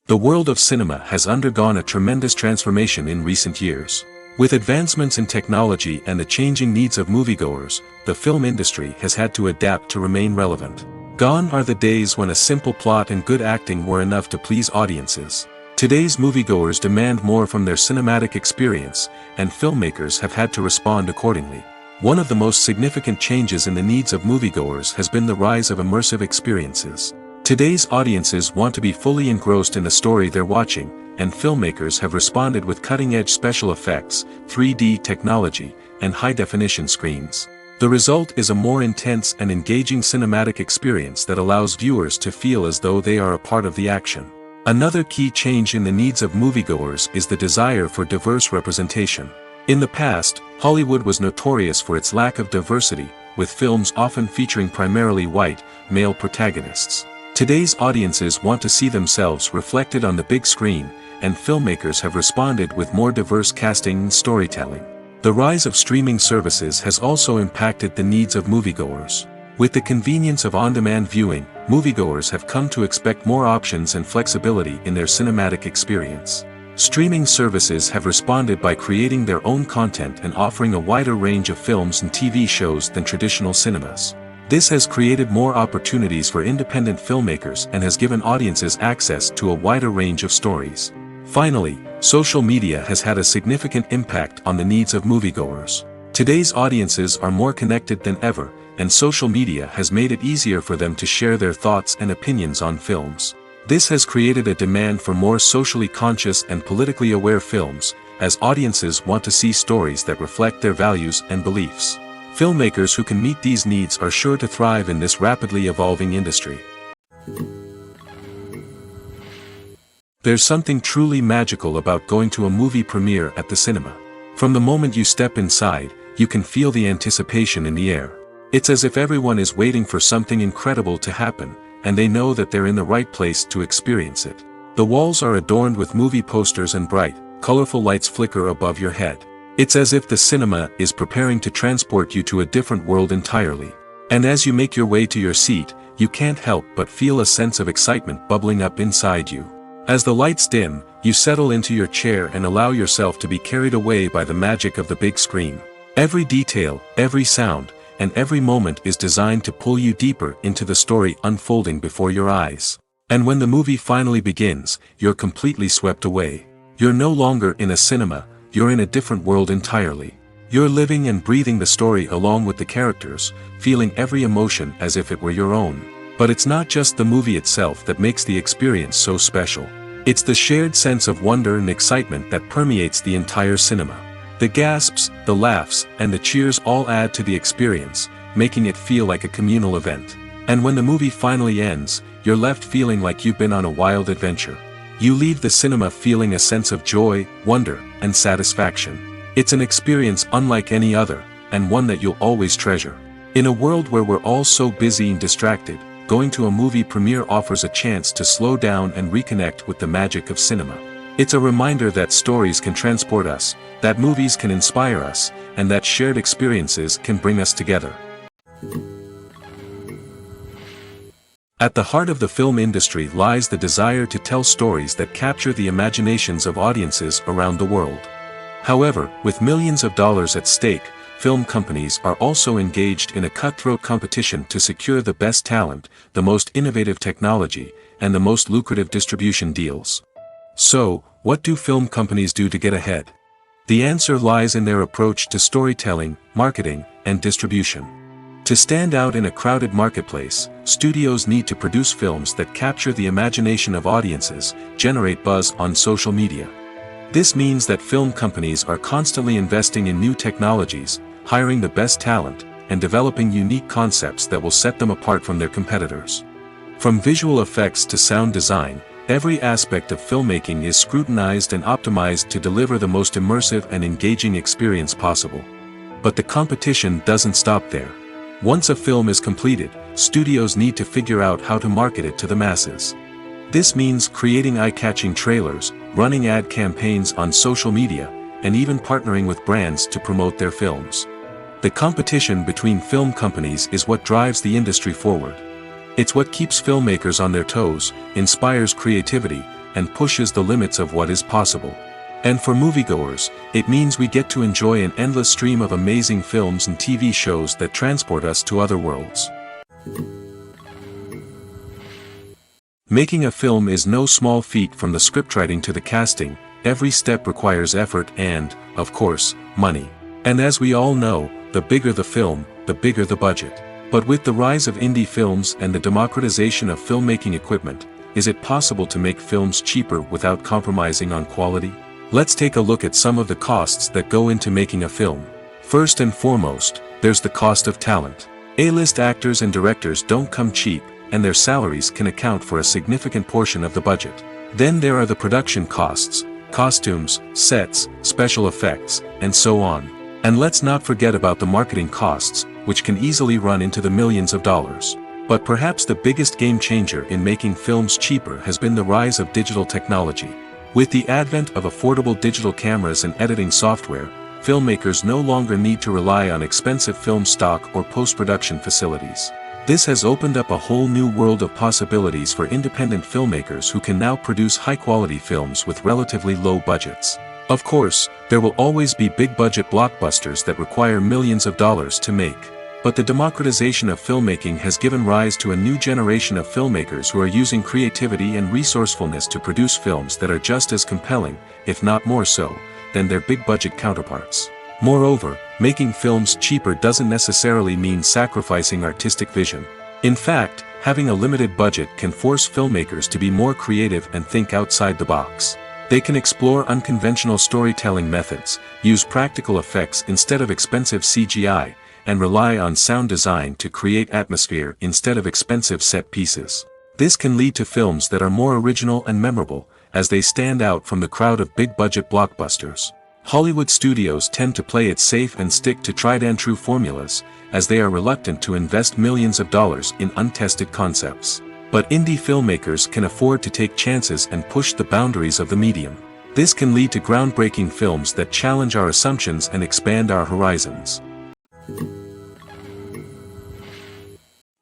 The world of cinema has undergone a tremendous transformation in recent years. With advancements in technology and the changing needs of moviegoers, the film industry has had to adapt to remain relevant. Gone are the days when a simple plot and good acting were enough to please audiences. Today's moviegoers demand more from their cinematic experience, and filmmakers have had to respond accordingly. One of the most significant changes in the needs of moviegoers has been the rise of immersive experiences. Today's audiences want to be fully engrossed in the story they're watching, and filmmakers have responded with cutting-edge special effects, 3D technology, and high-definition screens. The result is a more intense and engaging cinematic experience that allows viewers to feel as though they are a part of the action. Another key change in the needs of moviegoers is the desire for diverse representation. In the past, Hollywood was notorious for its lack of diversity, with films often featuring primarily white, male protagonists. Today's audiences want to see themselves reflected on the big screen, and filmmakers have responded with more diverse casting and storytelling. The rise of streaming services has also impacted the needs of moviegoers. With the convenience of on-demand viewing, moviegoers have come to expect more options and flexibility in their cinematic experience. Streaming services have responded by creating their own content and offering a wider range of films and TV shows than traditional cinemas. This has created more opportunities for independent filmmakers and has given audiences access to a wider range of stories. Finally, social media has had a significant impact on the needs of moviegoers. Today's audiences are more connected than ever, and social media has made it easier for them to share their thoughts and opinions on films. This has created a demand for more socially conscious and politically aware films, as audiences want to see stories that reflect their values and beliefs. Filmmakers who can meet these needs are sure to thrive in this rapidly evolving industry. There's something truly magical about going to a movie premiere at the cinema. From the moment you step inside, you can feel the anticipation in the air. It's as if everyone is waiting for something incredible to happen, and they know that they're in the right place to experience it. The walls are adorned with movie posters and bright, colorful lights flicker above your head. It's as if the cinema is preparing to transport you to a different world entirely. And as you make your way to your seat, you can't help but feel a sense of excitement bubbling up inside you. As the lights dim, you settle into your chair and allow yourself to be carried away by the magic of the big screen. Every detail, every sound, and every moment is designed to pull you deeper into the story unfolding before your eyes. And when the movie finally begins, you're completely swept away. You're no longer in a cinema, you're in a different world entirely. You're living and breathing the story along with the characters, feeling every emotion as if it were your own. But it's not just the movie itself that makes the experience so special. It's the shared sense of wonder and excitement that permeates the entire cinema. The gasps, the laughs, and the cheers all add to the experience, making it feel like a communal event. And when the movie finally ends, you're left feeling like you've been on a wild adventure. You leave the cinema feeling a sense of joy, wonder, and satisfaction. It's an experience unlike any other, and one that you'll always treasure. In a world where we're all so busy and distracted, going to a movie premiere offers a chance to slow down and reconnect with the magic of cinema. It's a reminder that stories can transport us, that movies can inspire us, and that shared experiences can bring us together. At the heart of the film industry lies the desire to tell stories that capture the imaginations of audiences around the world. However, with millions of dollars at stake, film companies are also engaged in a cutthroat competition to secure the best talent, the most innovative technology, and the most lucrative distribution deals. So, What do film companies do to get ahead? The answer lies in their approach to storytelling, marketing, and distribution. To stand out in a crowded marketplace, studios need to produce films that capture the imagination of audiences, generate buzz on social media. This means that film companies are constantly investing in new technologies, hiring the best talent, and developing unique concepts that will set them apart from their competitors. From visual effects to sound design, every aspect of filmmaking is scrutinized and optimized to deliver the most immersive and engaging experience possible. But the competition doesn't stop there. Once a film is completed, studios need to figure out how to market it to the masses. This means creating eye-catching trailers, running ad campaigns on social media, and even partnering with brands to promote their films. The competition between film companies is what drives the industry forward. It's what keeps filmmakers on their toes, inspires creativity, and pushes the limits of what is possible. And for moviegoers, it means we get to enjoy an endless stream of amazing films and TV shows that transport us to other worlds. Making a film is no small feat. From the scriptwriting to the casting, every step requires effort and, of course, money. And as we all know, the bigger the film, the bigger the budget. But with the rise of indie films and the democratization of filmmaking equipment, is it possible to make films cheaper without compromising on quality? Let's take a look at some of the costs that go into making a film. First and foremost, there's the cost of talent. A-list actors and directors don't come cheap, and their salaries can account for a significant portion of the budget. Then there are the production costs, costumes, sets, special effects, and so on. And let's not forget about the marketing costs, which can easily run into the millions of dollars. But perhaps the biggest game changer in making films cheaper has been the rise of digital technology. With the advent of affordable digital cameras and editing software, filmmakers no longer need to rely on expensive film stock or post-production facilities. This has opened up a whole new world of possibilities for independent filmmakers who can now produce high-quality films with relatively low budgets. Of course, there will always be big-budget blockbusters that require millions of dollars to make. But the democratization of filmmaking has given rise to a new generation of filmmakers who are using creativity and resourcefulness to produce films that are just as compelling, if not more so, than their big-budget counterparts. Moreover, making films cheaper doesn't necessarily mean sacrificing artistic vision. In fact, having a limited budget can force filmmakers to be more creative and think outside the box. They can explore unconventional storytelling methods, use practical effects instead of expensive CGI, and rely on sound design to create atmosphere instead of expensive set pieces. This can lead to films that are more original and memorable, as they stand out from the crowd of big-budget blockbusters. Hollywood studios tend to play it safe and stick to tried-and-true formulas, as they are reluctant to invest millions of dollars in untested concepts. But indie filmmakers can afford to take chances and push the boundaries of the medium. This can lead to groundbreaking films that challenge our assumptions and expand our horizons.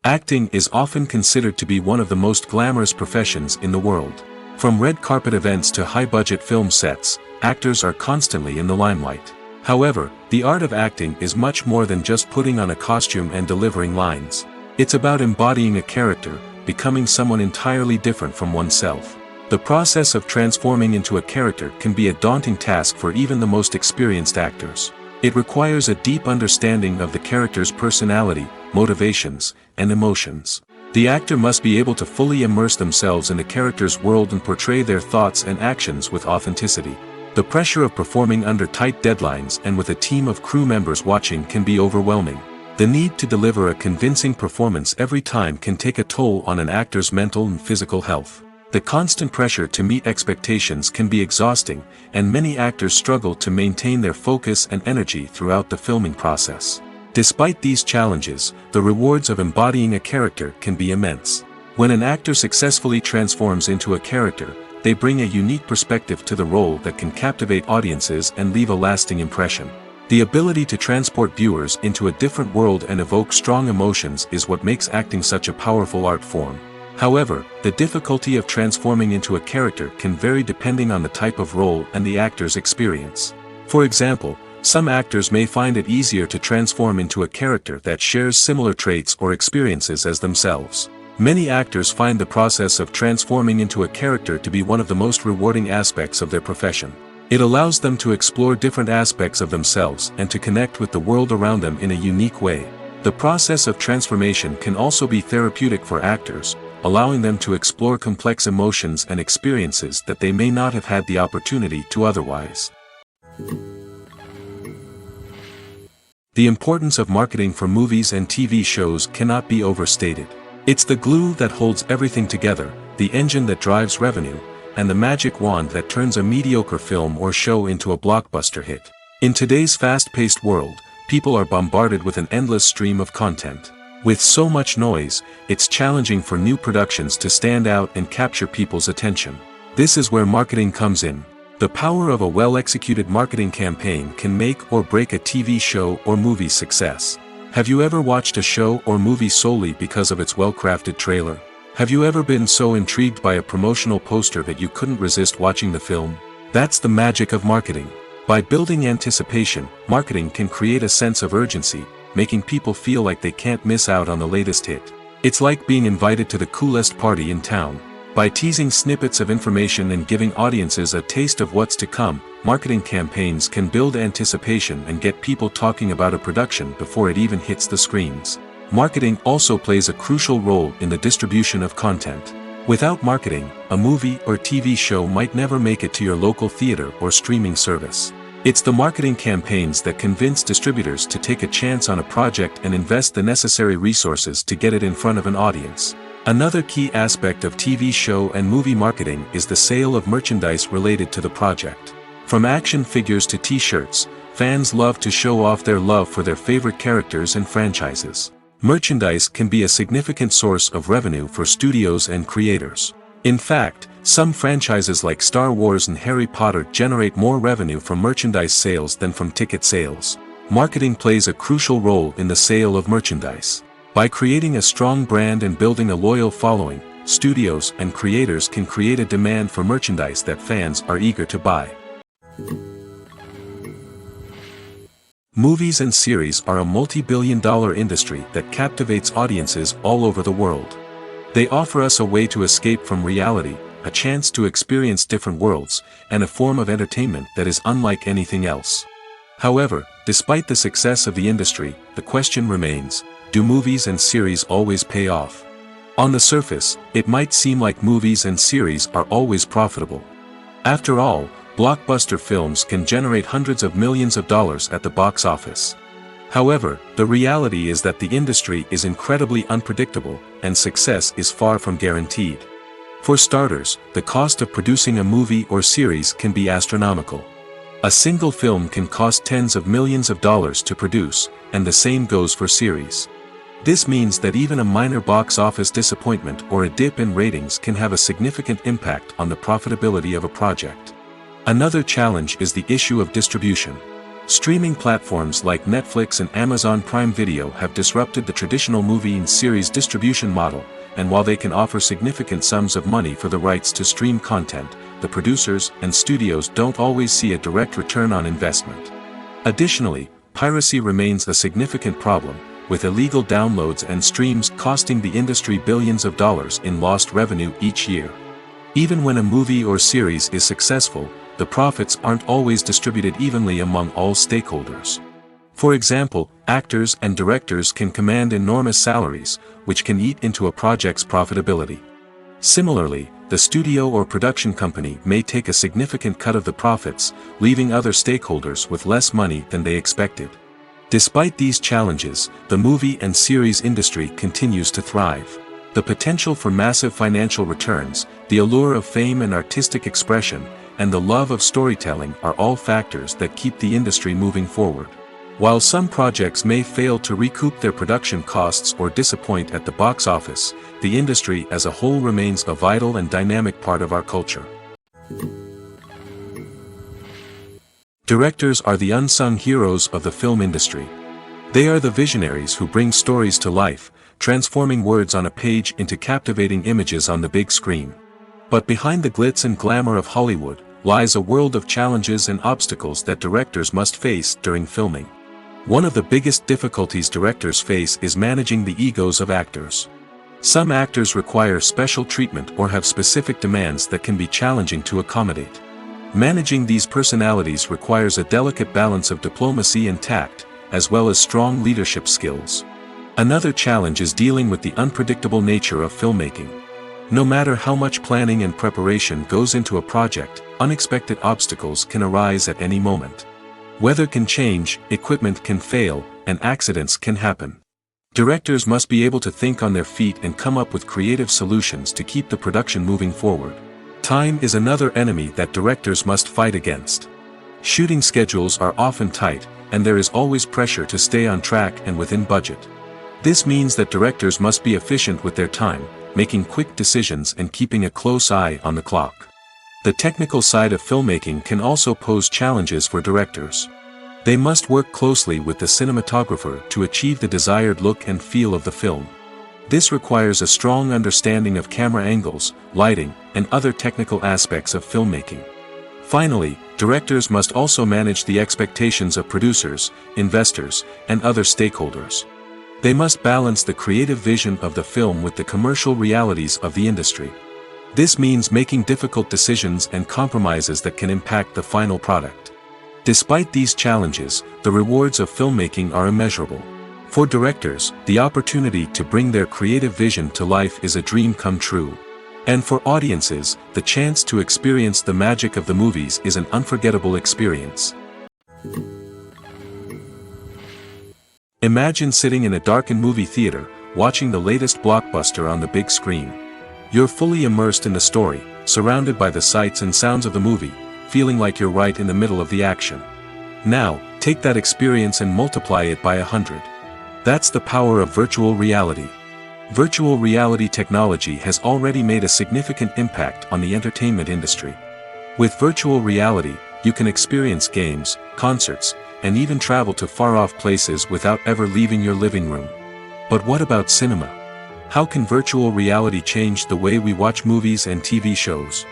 Acting is often considered to be one of the most glamorous professions in the world. From red carpet events to high-budget film sets, actors are constantly in the limelight. However, the art of acting is much more than just putting on a costume and delivering lines. It's about embodying a character, becoming someone entirely different from oneself. The process of transforming into a character can be a daunting task for even the most experienced actors. It requires a deep understanding of the character's personality, motivations, and emotions. The actor must be able to fully immerse themselves in the character's world and portray their thoughts and actions with authenticity. The pressure of performing under tight deadlines and with a team of crew members watching can be overwhelming. The need to deliver a convincing performance every time can take a toll on an actor's mental and physical health. The constant pressure to meet expectations can be exhausting, and many actors struggle to maintain their focus and energy throughout the filming process. Despite these challenges, the rewards of embodying a character can be immense. When an actor successfully transforms into a character, they bring a unique perspective to the role that can captivate audiences and leave a lasting impression. The ability to transport viewers into a different world and evoke strong emotions is what makes acting such a powerful art form. However, the difficulty of transforming into a character can vary depending on the type of role and the actor's experience. For example, some actors may find it easier to transform into a character that shares similar traits or experiences as themselves. Many actors find the process of transforming into a character to be one of the most rewarding aspects of their profession. It allows them to explore different aspects of themselves and to connect with the world around them in a unique way. The process of transformation can also be therapeutic for actors, allowing them to explore complex emotions and experiences that they may not have had the opportunity to otherwise. The importance of marketing for movies and TV shows cannot be overstated. It's the glue that holds everything together, the engine that drives revenue, and the magic wand that turns a mediocre film or show into a blockbuster hit. In today's fast-paced world, people are bombarded with an endless stream of content. With so much noise, it's challenging for new productions to stand out and capture people's attention. This is where marketing comes in. The power of a well-executed marketing campaign can make or break a TV show or movie's success. Have you ever watched a show or movie solely because of its well-crafted trailer? Have you ever been so intrigued by a promotional poster that you couldn't resist watching the film? That's the magic of marketing. By building anticipation, marketing can create a sense of urgency, making people feel like they can't miss out on the latest hit. It's like being invited to the coolest party in town. By teasing snippets of information and giving audiences a taste of what's to come, marketing campaigns can build anticipation and get people talking about a production before it even hits the screens. Marketing also plays a crucial role in the distribution of content. Without marketing, a movie or TV show might never make it to your local theater or streaming service. It's the marketing campaigns that convince distributors to take a chance on a project and invest the necessary resources to get it in front of an audience. Another key aspect of TV show and movie marketing is the sale of merchandise related to the project. From action figures to t-shirts, fans love to show off their love for their favorite characters and franchises. Merchandise can be a significant source of revenue for studios and creators. In fact, some franchises like Star Wars and Harry Potter generate more revenue from merchandise sales than from ticket sales. Marketing plays a crucial role in the sale of merchandise. By creating a strong brand and building a loyal following, studios and creators can create a demand for merchandise that fans are eager to buy. Movies and series are a multi-billion-dollar industry that captivates audiences all over the world. They offer us a way to escape from reality, a chance to experience different worlds, and a form of entertainment that is unlike anything else. However, despite the success of the industry, the question remains, do movies and series always pay off? On the surface, it might seem like movies and series are always profitable. After all, blockbuster films can generate hundreds of millions of dollars at the box office. However, the reality is that the industry is incredibly unpredictable, and success is far from guaranteed. For starters, the cost of producing a movie or series can be astronomical. A single film can cost tens of millions of dollars to produce, and the same goes for series. This means that even a minor box office disappointment or a dip in ratings can have a significant impact on the profitability of a project. Another challenge is the issue of distribution. Streaming platforms like Netflix and Amazon Prime Video have disrupted the traditional movie and series distribution model, and while they can offer significant sums of money for the rights to stream content, the producers and studios don't always see a direct return on investment. Additionally, piracy remains a significant problem, with illegal downloads and streams costing the industry billions of dollars in lost revenue each year. Even when a movie or series is successful, the profits aren't always distributed evenly among all stakeholders. For example, actors and directors can command enormous salaries, which can eat into a project's profitability. Similarly, the studio or production company may take a significant cut of the profits, leaving other stakeholders with less money than they expected. Despite these challenges, the movie and series industry continues to thrive. The potential for massive financial returns, the allure of fame and artistic expression, and the love of storytelling are all factors that keep the industry moving forward. While some projects may fail to recoup their production costs or disappoint at the box office, the industry as a whole remains a vital and dynamic part of our culture. Directors are the unsung heroes of the film industry. They are the visionaries who bring stories to life, transforming words on a page into captivating images on the big screen. But behind the glitz and glamour of Hollywood, lies a world of challenges and obstacles that directors must face during filming. One of the biggest difficulties directors face is managing the egos of actors. Some actors require special treatment or have specific demands that can be challenging to accommodate. Managing these personalities requires a delicate balance of diplomacy and tact, as well as strong leadership skills. Another challenge is dealing with the unpredictable nature of filmmaking. No matter how much planning and preparation goes into a project, unexpected obstacles can arise at any moment. Weather can change, equipment can fail, and accidents can happen. Directors must be able to think on their feet and come up with creative solutions to keep the production moving forward. Time is another enemy that directors must fight against. Shooting schedules are often tight, and there is always pressure to stay on track and within budget. This means that directors must be efficient with their time, making quick decisions and keeping a close eye on the clock. The technical side of filmmaking can also pose challenges for directors. They must work closely with the cinematographer to achieve the desired look and feel of the film. This requires a strong understanding of camera angles, lighting, and other technical aspects of filmmaking. Finally, directors must also manage the expectations of producers, investors, and other stakeholders. They must balance the creative vision of the film with the commercial realities of the industry. This means making difficult decisions and compromises that can impact the final product. Despite these challenges, the rewards of filmmaking are immeasurable. For directors, the opportunity to bring their creative vision to life is a dream come true. And for audiences, the chance to experience the magic of the movies is an unforgettable experience. Imagine sitting in a darkened movie theater, watching the latest blockbuster on the big screen. You're fully immersed in the story, surrounded by the sights and sounds of the movie, feeling like you're right in the middle of the action. Now, take that experience and multiply it by 100. That's the power of virtual reality. Virtual reality technology has already made a significant impact on the entertainment industry. With virtual reality, you can experience games, concerts, and even travel to far-off places without ever leaving your living room. But what about cinema? How can virtual reality change the way we watch movies and TV shows?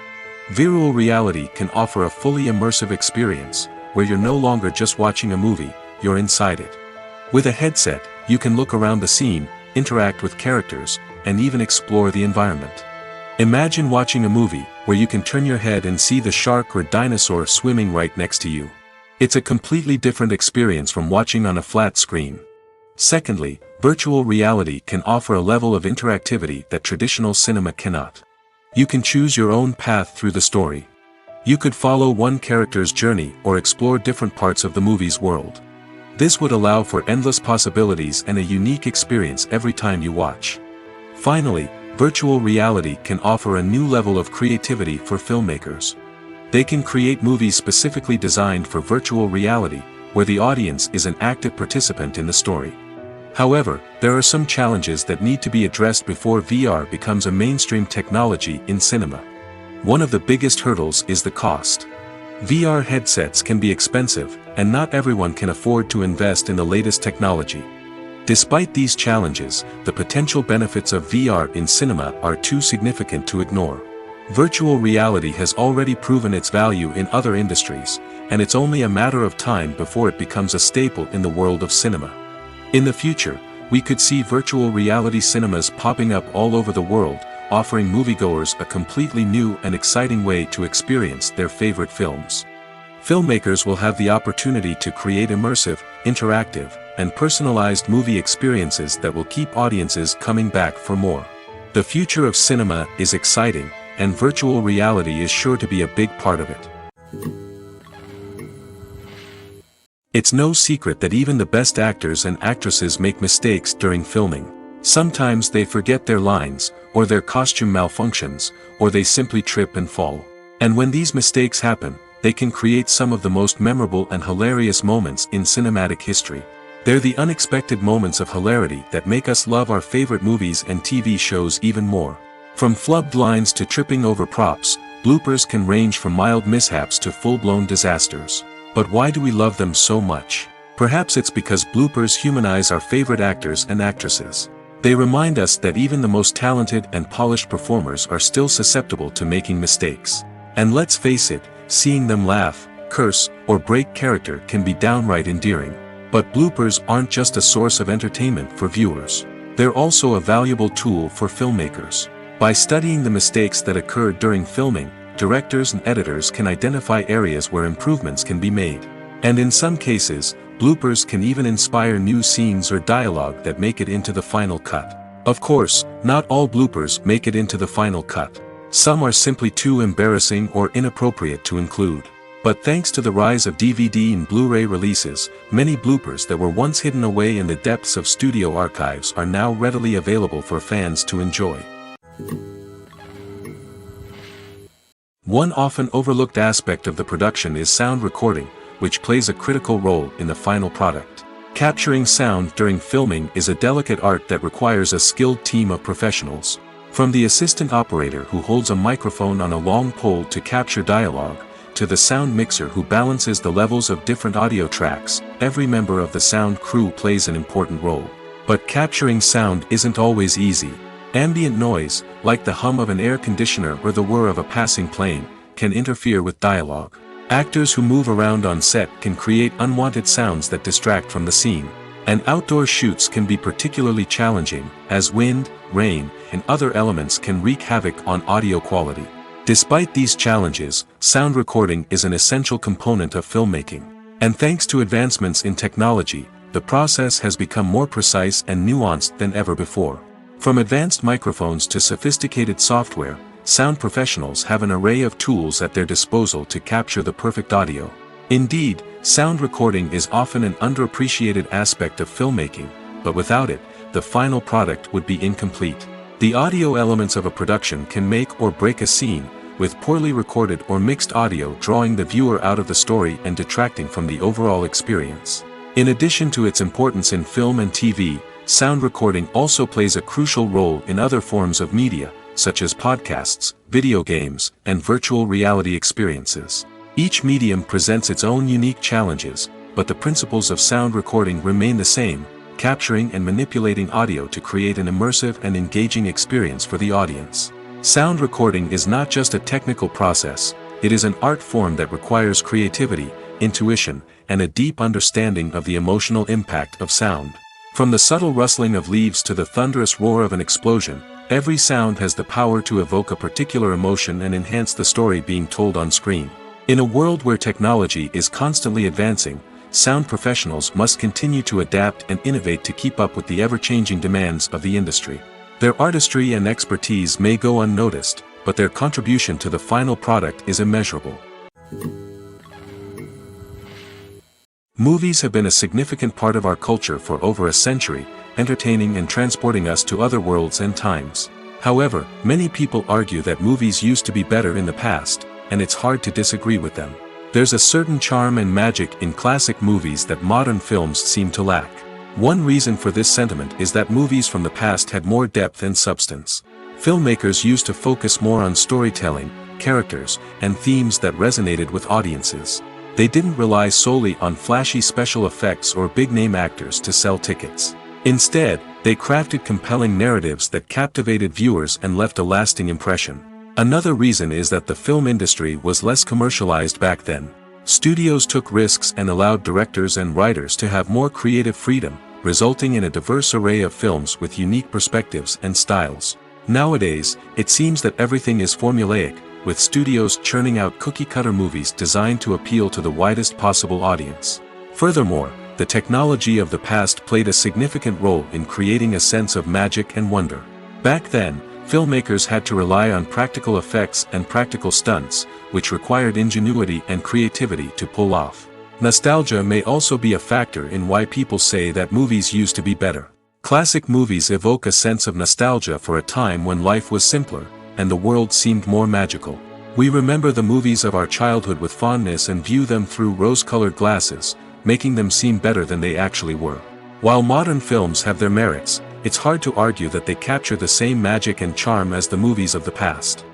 Virtual reality can offer a fully immersive experience, where you're no longer just watching a movie, you're inside it. With a headset, you can look around the scene, interact with characters, and even explore the environment. Imagine watching a movie where you can turn your head and see the shark or dinosaur swimming right next to you. It's a completely different experience from watching on a flat screen. Secondly, virtual reality can offer a level of interactivity that traditional cinema cannot. You can choose your own path through the story. You could follow one character's journey or explore different parts of the movie's world. This would allow for endless possibilities and a unique experience every time you watch. Finally, virtual reality can offer a new level of creativity for filmmakers. They can create movies specifically designed for virtual reality, where the audience is an active participant in the story. However, there are some challenges that need to be addressed before VR becomes a mainstream technology in cinema. One of the biggest hurdles is the cost. VR headsets can be expensive, and not everyone can afford to invest in the latest technology. Despite these challenges, the potential benefits of VR in cinema are too significant to ignore. Virtual reality has already proven its value in other industries, and it's only a matter of time before it becomes a staple in the world of cinema. In the future, we could see virtual reality cinemas popping up all over the world, offering moviegoers a completely new and exciting way to experience their favorite films. Filmmakers will have the opportunity to create immersive, interactive, and personalized movie experiences that will keep audiences coming back for more. The future of cinema is exciting, and virtual reality is sure to be a big part of it. It's no secret that even the best actors and actresses make mistakes during filming. Sometimes they forget their lines, or their costume malfunctions, or they simply trip and fall. And when these mistakes happen, they can create some of the most memorable and hilarious moments in cinematic history. They're the unexpected moments of hilarity that make us love our favorite movies and TV shows even more. From flubbed lines to tripping over props, bloopers can range from mild mishaps to full-blown disasters. But why do we love them so much? Perhaps it's because bloopers humanize our favorite actors and actresses. They remind us that even the most talented and polished performers are still susceptible to making mistakes. And let's face it, seeing them laugh, curse, or break character can be downright endearing. But bloopers aren't just a source of entertainment for viewers. They're also a valuable tool for filmmakers. By studying the mistakes that occurred during filming, directors and editors can identify areas where improvements can be made. And in some cases, bloopers can even inspire new scenes or dialogue that make it into the final cut. Of course, not all bloopers make it into the final cut. Some are simply too embarrassing or inappropriate to include. But thanks to the rise of DVD and Blu-ray releases, many bloopers that were once hidden away in the depths of studio archives are now readily available for fans to enjoy. One often overlooked aspect of the production is sound recording, which plays a critical role in the final product. Capturing sound during filming is a delicate art that requires a skilled team of professionals. From the assistant operator who holds a microphone on a long pole to capture dialogue, to the sound mixer who balances the levels of different audio tracks, every member of the sound crew plays an important role. But capturing sound isn't always easy. Ambient noise, like the hum of an air conditioner or the whir of a passing plane, can interfere with dialogue. Actors who move around on set can create unwanted sounds that distract from the scene. And outdoor shoots can be particularly challenging, as wind, rain, and other elements can wreak havoc on audio quality. Despite these challenges, sound recording is an essential component of filmmaking. And thanks to advancements in technology, the process has become more precise and nuanced than ever before. From advanced microphones to sophisticated software, sound professionals have an array of tools at their disposal to capture the perfect audio. Indeed, sound recording is often an underappreciated aspect of filmmaking, but without it, the final product would be incomplete. The audio elements of a production can make or break a scene, with poorly recorded or mixed audio drawing the viewer out of the story and detracting from the overall experience. In addition to its importance in film and TV, sound recording also plays a crucial role in other forms of media, such as podcasts, video games, and virtual reality experiences. Each medium presents its own unique challenges, but the principles of sound recording remain the same: capturing and manipulating audio to create an immersive and engaging experience for the audience. Sound recording is not just a technical process, it is an art form that requires creativity, intuition, and a deep understanding of the emotional impact of sound. From the subtle rustling of leaves to the thunderous roar of an explosion, every sound has the power to evoke a particular emotion and enhance the story being told on screen. In a world where technology is constantly advancing, sound professionals must continue to adapt and innovate to keep up with the ever-changing demands of the industry. Their artistry and expertise may go unnoticed, but their contribution to the final product is immeasurable. Movies have been a significant part of our culture for over a century, entertaining and transporting us to other worlds and times. However, many people argue that movies used to be better in the past, and it's hard to disagree with them. There's a certain charm and magic in classic movies that modern films seem to lack. One reason for this sentiment is that movies from the past had more depth and substance. Filmmakers used to focus more on storytelling, characters, and themes that resonated with audiences. They didn't rely solely on flashy special effects or big-name actors to sell tickets. Instead, they crafted compelling narratives that captivated viewers and left a lasting impression. Another reason is that the film industry was less commercialized back then. Studios took risks and allowed directors and writers to have more creative freedom, resulting in a diverse array of films with unique perspectives and styles. Nowadays, it seems that everything is formulaic, with studios churning out cookie-cutter movies designed to appeal to the widest possible audience. Furthermore, the technology of the past played a significant role in creating a sense of magic and wonder. Back then, filmmakers had to rely on practical effects and practical stunts, which required ingenuity and creativity to pull off. Nostalgia may also be a factor in why people say that movies used to be better. Classic movies evoke a sense of nostalgia for a time when life was simpler, and the world seemed more magical. We remember the movies of our childhood with fondness and view them through rose-colored glasses, making them seem better than they actually were. While modern films have their merits, it's hard to argue that they capture the same magic and charm as the movies of the past.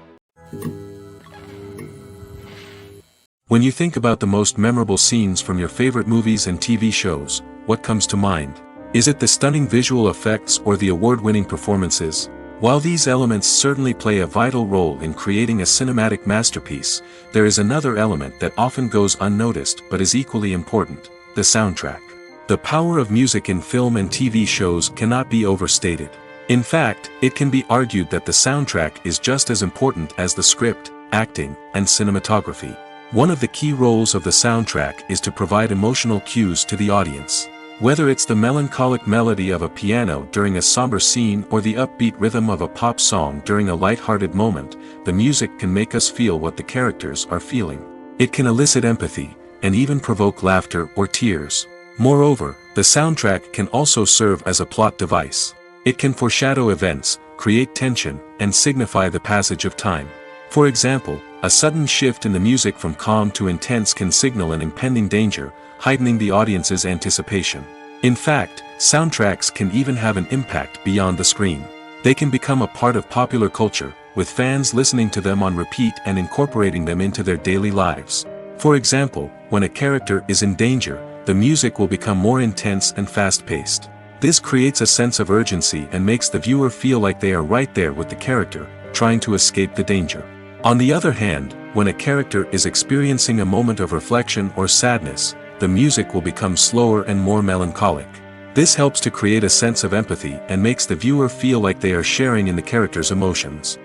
When you think about the most memorable scenes from your favorite movies and TV shows, what comes to mind? Is it the stunning visual effects or the award-winning performances? While these elements certainly play a vital role in creating a cinematic masterpiece, there is another element that often goes unnoticed but is equally important: the soundtrack. The power of music in film and TV shows cannot be overstated. In fact, it can be argued that the soundtrack is just as important as the script, acting, and cinematography. One of the key roles of the soundtrack is to provide emotional cues to the audience. Whether it's the melancholic melody of a piano during a somber scene or the upbeat rhythm of a pop song during a light-hearted moment, the music can make us feel what the characters are feeling. It can elicit empathy, and even provoke laughter or tears. Moreover, the soundtrack can also serve as a plot device. It can foreshadow events, create tension, and signify the passage of time. For example, a sudden shift in the music from calm to intense can signal an impending danger, heightening the audience's anticipation. In fact, soundtracks can even have an impact beyond the screen. They can become a part of popular culture, with fans listening to them on repeat and incorporating them into their daily lives. For example, when a character is in danger, the music will become more intense and fast-paced. This creates a sense of urgency and makes the viewer feel like they are right there with the character, trying to escape the danger. On the other hand, when a character is experiencing a moment of reflection or sadness, the music will become slower and more melancholic. This helps to create a sense of empathy and makes the viewer feel like they are sharing in the character's emotions.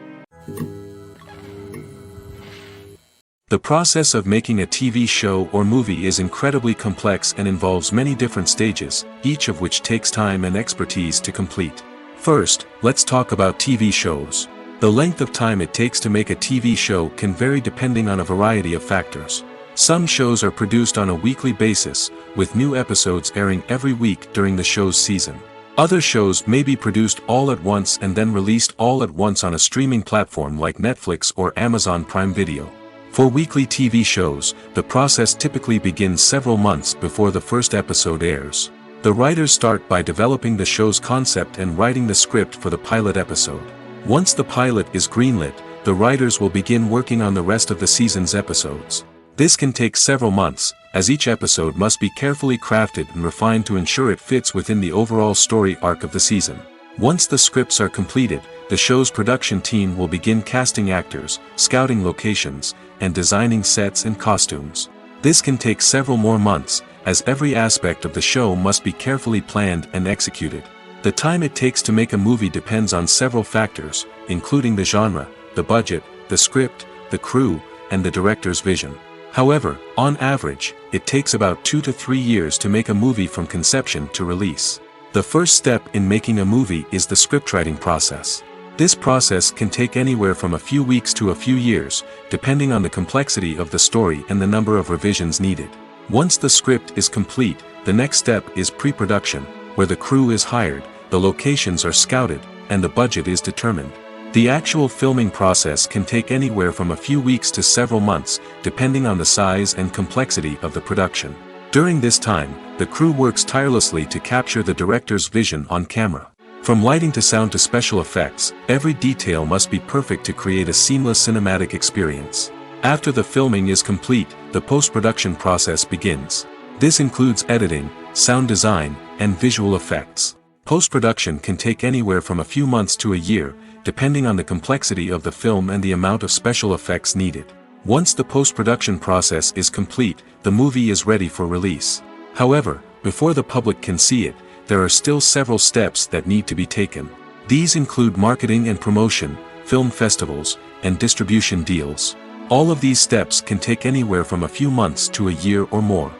The process of making a TV show or movie is incredibly complex and involves many different stages, each of which takes time and expertise to complete. First, let's talk about TV shows. The length of time it takes to make a TV show can vary depending on a variety of factors. Some shows are produced on a weekly basis, with new episodes airing every week during the show's season. Other shows may be produced all at once and then released all at once on a streaming platform like Netflix or Amazon Prime Video. For weekly TV shows, the process typically begins several months before the first episode airs. The writers start by developing the show's concept and writing the script for the pilot episode. Once the pilot is greenlit, the writers will begin working on the rest of the season's episodes. This can take several months, as each episode must be carefully crafted and refined to ensure it fits within the overall story arc of the season. Once the scripts are completed, the show's production team will begin casting actors, scouting locations, and designing sets and costumes. This can take several more months, as every aspect of the show must be carefully planned and executed. The time it takes to make a movie depends on several factors, including the genre, the budget, the script, the crew, and the director's vision. However, on average, it takes about 2 to 3 years to make a movie from conception to release. The first step in making a movie is the scriptwriting process. This process can take anywhere from a few weeks to a few years, depending on the complexity of the story and the number of revisions needed. Once the script is complete, the next step is pre-production, where the crew is hired, the locations are scouted, and the budget is determined. The actual filming process can take anywhere from a few weeks to several months, depending on the size and complexity of the production. During this time, the crew works tirelessly to capture the director's vision on camera. From lighting to sound to special effects, every detail must be perfect to create a seamless cinematic experience. After the filming is complete, the post-production process begins. This includes editing, sound design, and visual effects. Post-production can take anywhere from a few months to a year, depending on the complexity of the film and the amount of special effects needed. Once the post-production process is complete, the movie is ready for release. However, before the public can see it, there are still several steps that need to be taken. These include marketing and promotion, film festivals, and distribution deals. All of these steps can take anywhere from a few months to a year or more.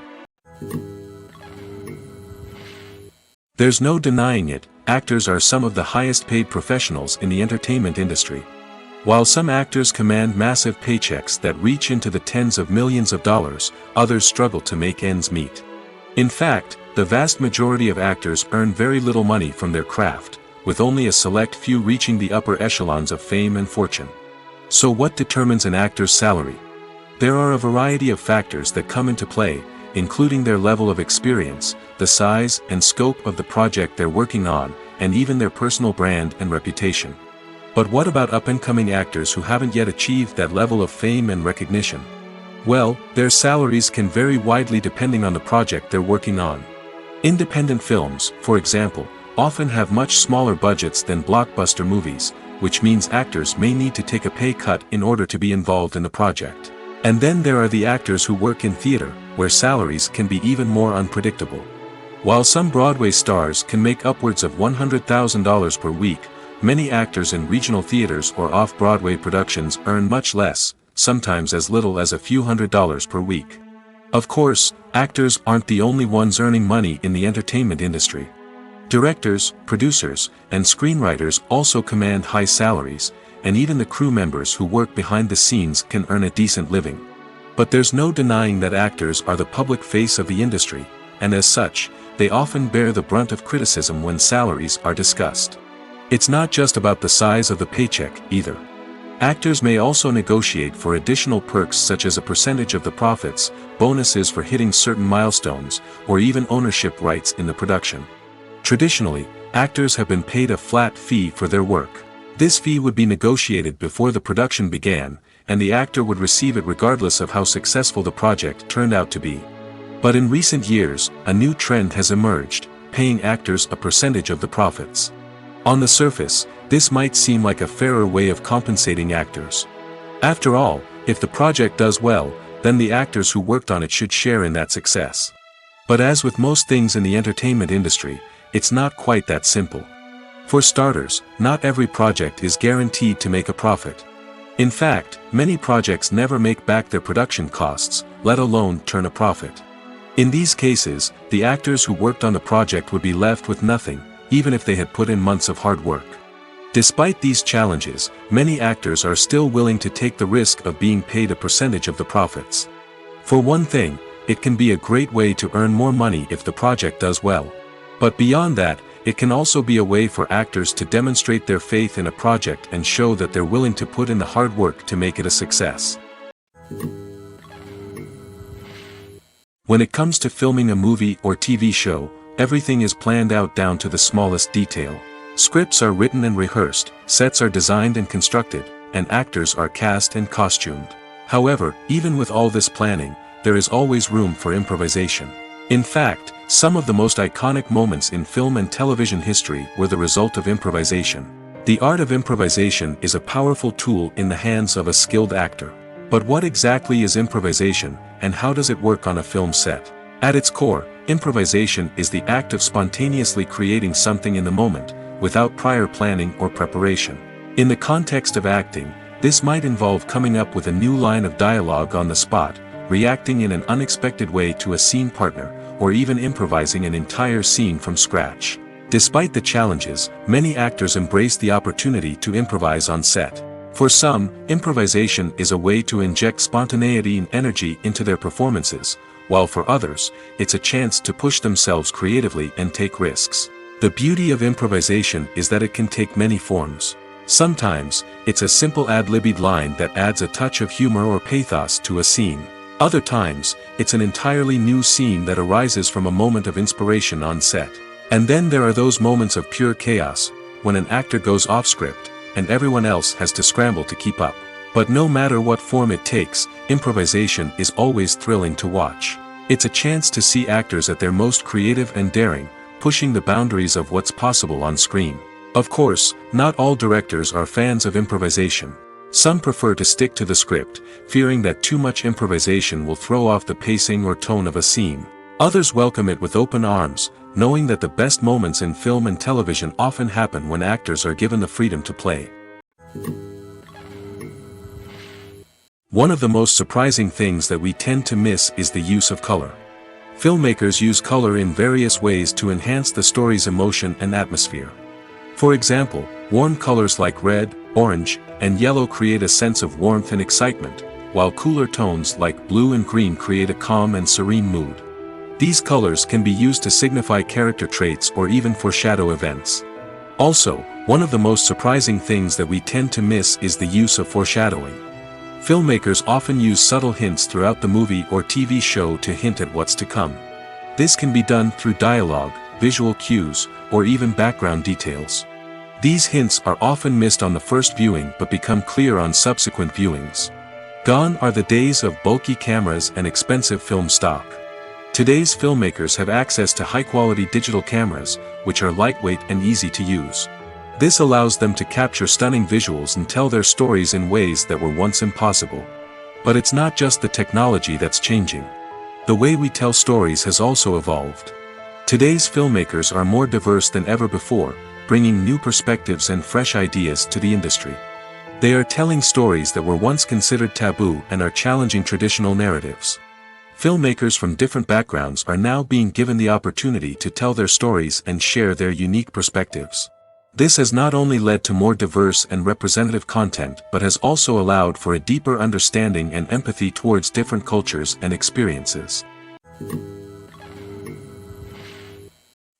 There's no denying it, actors are some of the highest paid professionals in the entertainment industry. While some actors command massive paychecks that reach into the tens of millions of dollars, others struggle to make ends meet. In fact, the vast majority of actors earn very little money from their craft, with only a select few reaching the upper echelons of fame and fortune. So what determines an actor's salary? There are a variety of factors that come into play, including their level of experience, the size and scope of the project they're working on, and even their personal brand and reputation. But what about up-and-coming actors who haven't yet achieved that level of fame and recognition? Well, their salaries can vary widely depending on the project they're working on. Independent films, for example, often have much smaller budgets than blockbuster movies, which means actors may need to take a pay cut in order to be involved in the project. And then there are the actors who work in theater, where salaries can be even more unpredictable. While some Broadway stars can make upwards of $100,000 per week, many actors in regional theaters or off-Broadway productions earn much less, sometimes as little as a few $100s per week. Of course, actors aren't the only ones earning money in the entertainment industry. Directors, producers, and screenwriters also command high salaries, and even the crew members who work behind the scenes can earn a decent living. But there's no denying that actors are the public face of the industry, and as such, they often bear the brunt of criticism when salaries are discussed. It's not just about the size of the paycheck, either. Actors may also negotiate for additional perks such as a percentage of the profits, bonuses for hitting certain milestones, or even ownership rights in the production. Traditionally, actors have been paid a flat fee for their work. This fee would be negotiated before the production began, and the actor would receive it regardless of how successful the project turned out to be. But in recent years, a new trend has emerged, paying actors a percentage of the profits. On the surface, this might seem like a fairer way of compensating actors. After all, if the project does well, then the actors who worked on it should share in that success. But as with most things in the entertainment industry, it's not quite that simple. For starters, not every project is guaranteed to make a profit. In fact, many projects never make back their production costs, let alone turn a profit. In these cases, the actors who worked on the project would be left with nothing, even if they had put in months of hard work. Despite these challenges, many actors are still willing to take the risk of being paid a percentage of the profits. For one thing, it can be a great way to earn more money if the project does well. But beyond that, it can also be a way for actors to demonstrate their faith in a project and show that they're willing to put in the hard work to make it a success. When it comes to filming a movie or TV show, everything is planned out down to the smallest detail. Scripts are written and rehearsed, sets are designed and constructed, and actors are cast and costumed. However, even with all this planning, there is always room for improvisation. In fact, some of the most iconic moments in film and television history were the result of improvisation. The art of improvisation is a powerful tool in the hands of a skilled actor. But what exactly is improvisation, and how does it work on a film set? At its core, improvisation is the act of spontaneously creating something in the moment, without prior planning or preparation. In the context of acting, this might involve coming up with a new line of dialogue on the spot, reacting in an unexpected way to a scene partner, or even improvising an entire scene from scratch. Despite the challenges, many actors embrace the opportunity to improvise on set. For some, improvisation is a way to inject spontaneity and energy into their performances, while for others, it's a chance to push themselves creatively and take risks. The beauty of improvisation is that it can take many forms. Sometimes, it's a simple ad-libbed line that adds a touch of humor or pathos to a scene. Other times, it's an entirely new scene that arises from a moment of inspiration on set. And then there are those moments of pure chaos, when an actor goes off script, and everyone else has to scramble to keep up. But no matter what form it takes, improvisation is always thrilling to watch. It's a chance to see actors at their most creative and daring, pushing the boundaries of what's possible on screen. Of course, not all directors are fans of improvisation. Some prefer to stick to the script, fearing that too much improvisation will throw off the pacing or tone of a scene. Others welcome it with open arms, knowing that the best moments in film and television often happen when actors are given the freedom to play. One of the most surprising things that we tend to miss is the use of color. Filmmakers use color in various ways to enhance the story's emotion and atmosphere. For example, warm colors like red, orange, and yellow create a sense of warmth and excitement, while cooler tones like blue and green create a calm and serene mood. These colors can be used to signify character traits or even foreshadow events. Also, one of the most surprising things that we tend to miss is the use of foreshadowing. Filmmakers often use subtle hints throughout the movie or TV show to hint at what's to come. This can be done through dialogue, visual cues, or even background details. These hints are often missed on the first viewing but become clear on subsequent viewings. Gone are the days of bulky cameras and expensive film stock. Today's filmmakers have access to high-quality digital cameras, which are lightweight and easy to use. This allows them to capture stunning visuals and tell their stories in ways that were once impossible. But it's not just the technology that's changing. The way we tell stories has also evolved. Today's filmmakers are more diverse than ever before, bringing new perspectives and fresh ideas to the industry. They are telling stories that were once considered taboo and are challenging traditional narratives. Filmmakers from different backgrounds are now being given the opportunity to tell their stories and share their unique perspectives. This has not only led to more diverse and representative content but has also allowed for a deeper understanding and empathy towards different cultures and experiences.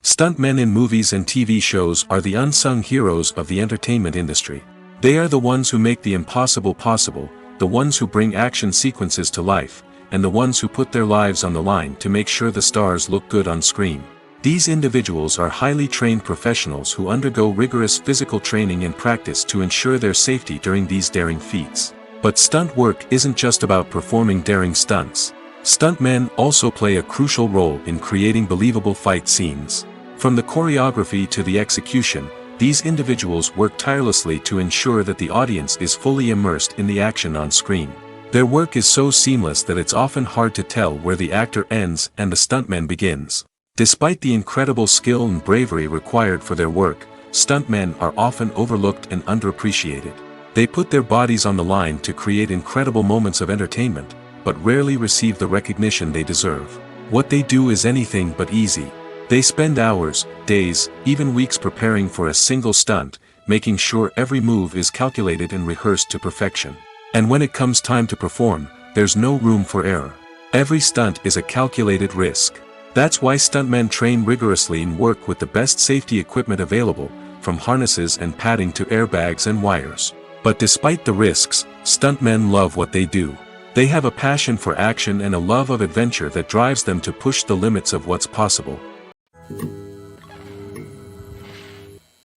Stuntmen in movies and TV shows are the unsung heroes of the entertainment industry. They are the ones who make the impossible possible, the ones who bring action sequences to life, and the ones who put their lives on the line to make sure the stars look good on screen. These individuals are highly trained professionals who undergo rigorous physical training and practice to ensure their safety during these daring feats. But stunt work isn't just about performing daring stunts. Stuntmen also play a crucial role in creating believable fight scenes. From the choreography to the execution, these individuals work tirelessly to ensure that the audience is fully immersed in the action on screen. Their work is so seamless that it's often hard to tell where the actor ends and the stuntman begins. Despite the incredible skill and bravery required for their work, stuntmen are often overlooked and underappreciated. They put their bodies on the line to create incredible moments of entertainment, but rarely receive the recognition they deserve. What they do is anything but easy. They spend hours, days, even weeks preparing for a single stunt, making sure every move is calculated and rehearsed to perfection. And when it comes time to perform, there's no room for error. Every stunt is a calculated risk. That's why stuntmen train rigorously and work with the best safety equipment available, from harnesses and padding to airbags and wires. But despite the risks, stuntmen love what they do. They have a passion for action and a love of adventure that drives them to push the limits of what's possible.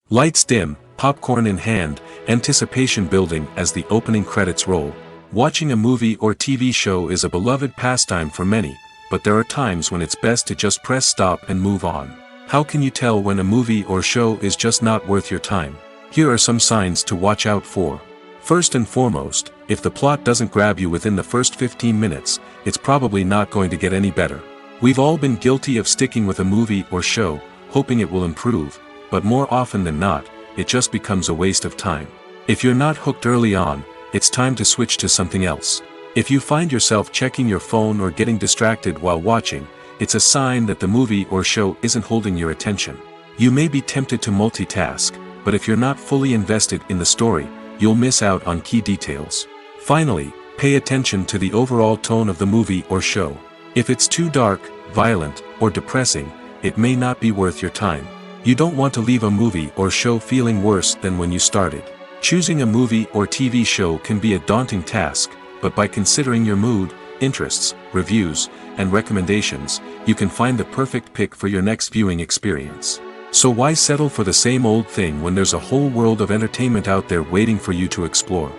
Lights dim, popcorn in hand, anticipation building as the opening credits roll. Watching a movie or TV show is a beloved pastime for many, but there are times when it's best to just press stop and move on. How can you tell when a movie or show is just not worth your time? Here are some signs to watch out for. First and foremost, if the plot doesn't grab you within the first 15 minutes, it's probably not going to get any better. We've all been guilty of sticking with a movie or show, hoping it will improve, but more often than not, it just becomes a waste of time. If you're not hooked early on, it's time to switch to something else. If you find yourself checking your phone or getting distracted while watching, it's a sign that the movie or show isn't holding your attention. You may be tempted to multitask, but if you're not fully invested in the story, you'll miss out on key details. Finally, pay attention to the overall tone of the movie or show. If it's too dark, violent, or depressing, it may not be worth your time. You don't want to leave a movie or show feeling worse than when you started. Choosing a movie or TV show can be a daunting task, but by considering your mood, interests, reviews, and recommendations, you can find the perfect pick for your next viewing experience. So why settle for the same old thing when there's a whole world of entertainment out there waiting for you to explore?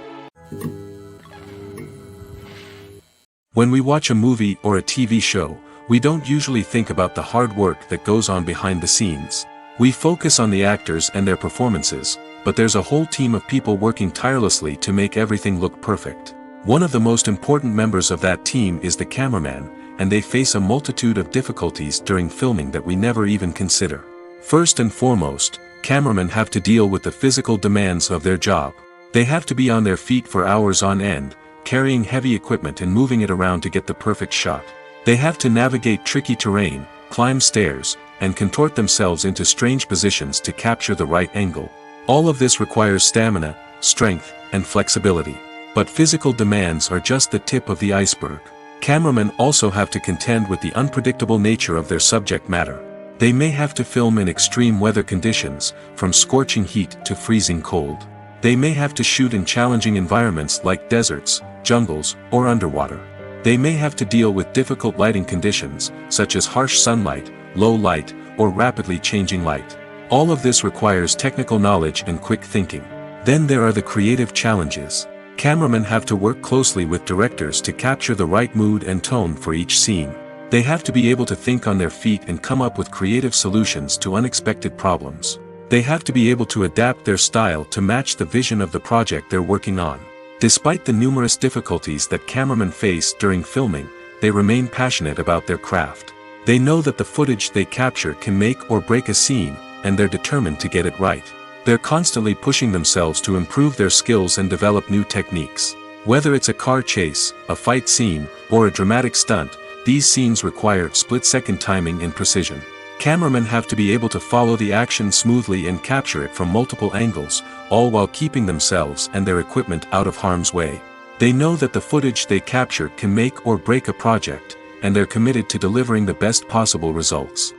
When we watch a movie or a TV show, we don't usually think about the hard work that goes on behind the scenes. We focus on the actors and their performances, but there's a whole team of people working tirelessly to make everything look perfect. One of the most important members of that team is the cameraman, and they face a multitude of difficulties during filming that we never even consider. First and foremost, cameramen have to deal with the physical demands of their job. They have to be on their feet for hours on end, carrying heavy equipment and moving it around to get the perfect shot. They have to navigate tricky terrain, climb stairs, and contort themselves into strange positions to capture the right angle. All of this requires stamina, strength, and flexibility. But physical demands are just the tip of the iceberg. Cameramen also have to contend with the unpredictable nature of their subject matter. They may have to film in extreme weather conditions, from scorching heat to freezing cold. They may have to shoot in challenging environments like deserts, jungles, or underwater. They may have to deal with difficult lighting conditions, such as harsh sunlight, low light, or rapidly changing light. All of this requires technical knowledge and quick thinking. Then there are the creative challenges. Cameramen have to work closely with directors to capture the right mood and tone for each scene. They have to be able to think on their feet and come up with creative solutions to unexpected problems. They have to be able to adapt their style to match the vision of the project they're working on. Despite the numerous difficulties that cameramen face during filming, they remain passionate about their craft. They know that the footage they capture can make or break a scene, and they're determined to get it right. They're constantly pushing themselves to improve their skills and develop new techniques. Whether it's a car chase, a fight scene, or a dramatic stunt, these scenes require split-second timing and precision. Cameramen have to be able to follow the action smoothly and capture it from multiple angles, all while keeping themselves and their equipment out of harm's way. They know that the footage they capture can make or break a project, and they're committed to delivering the best possible results.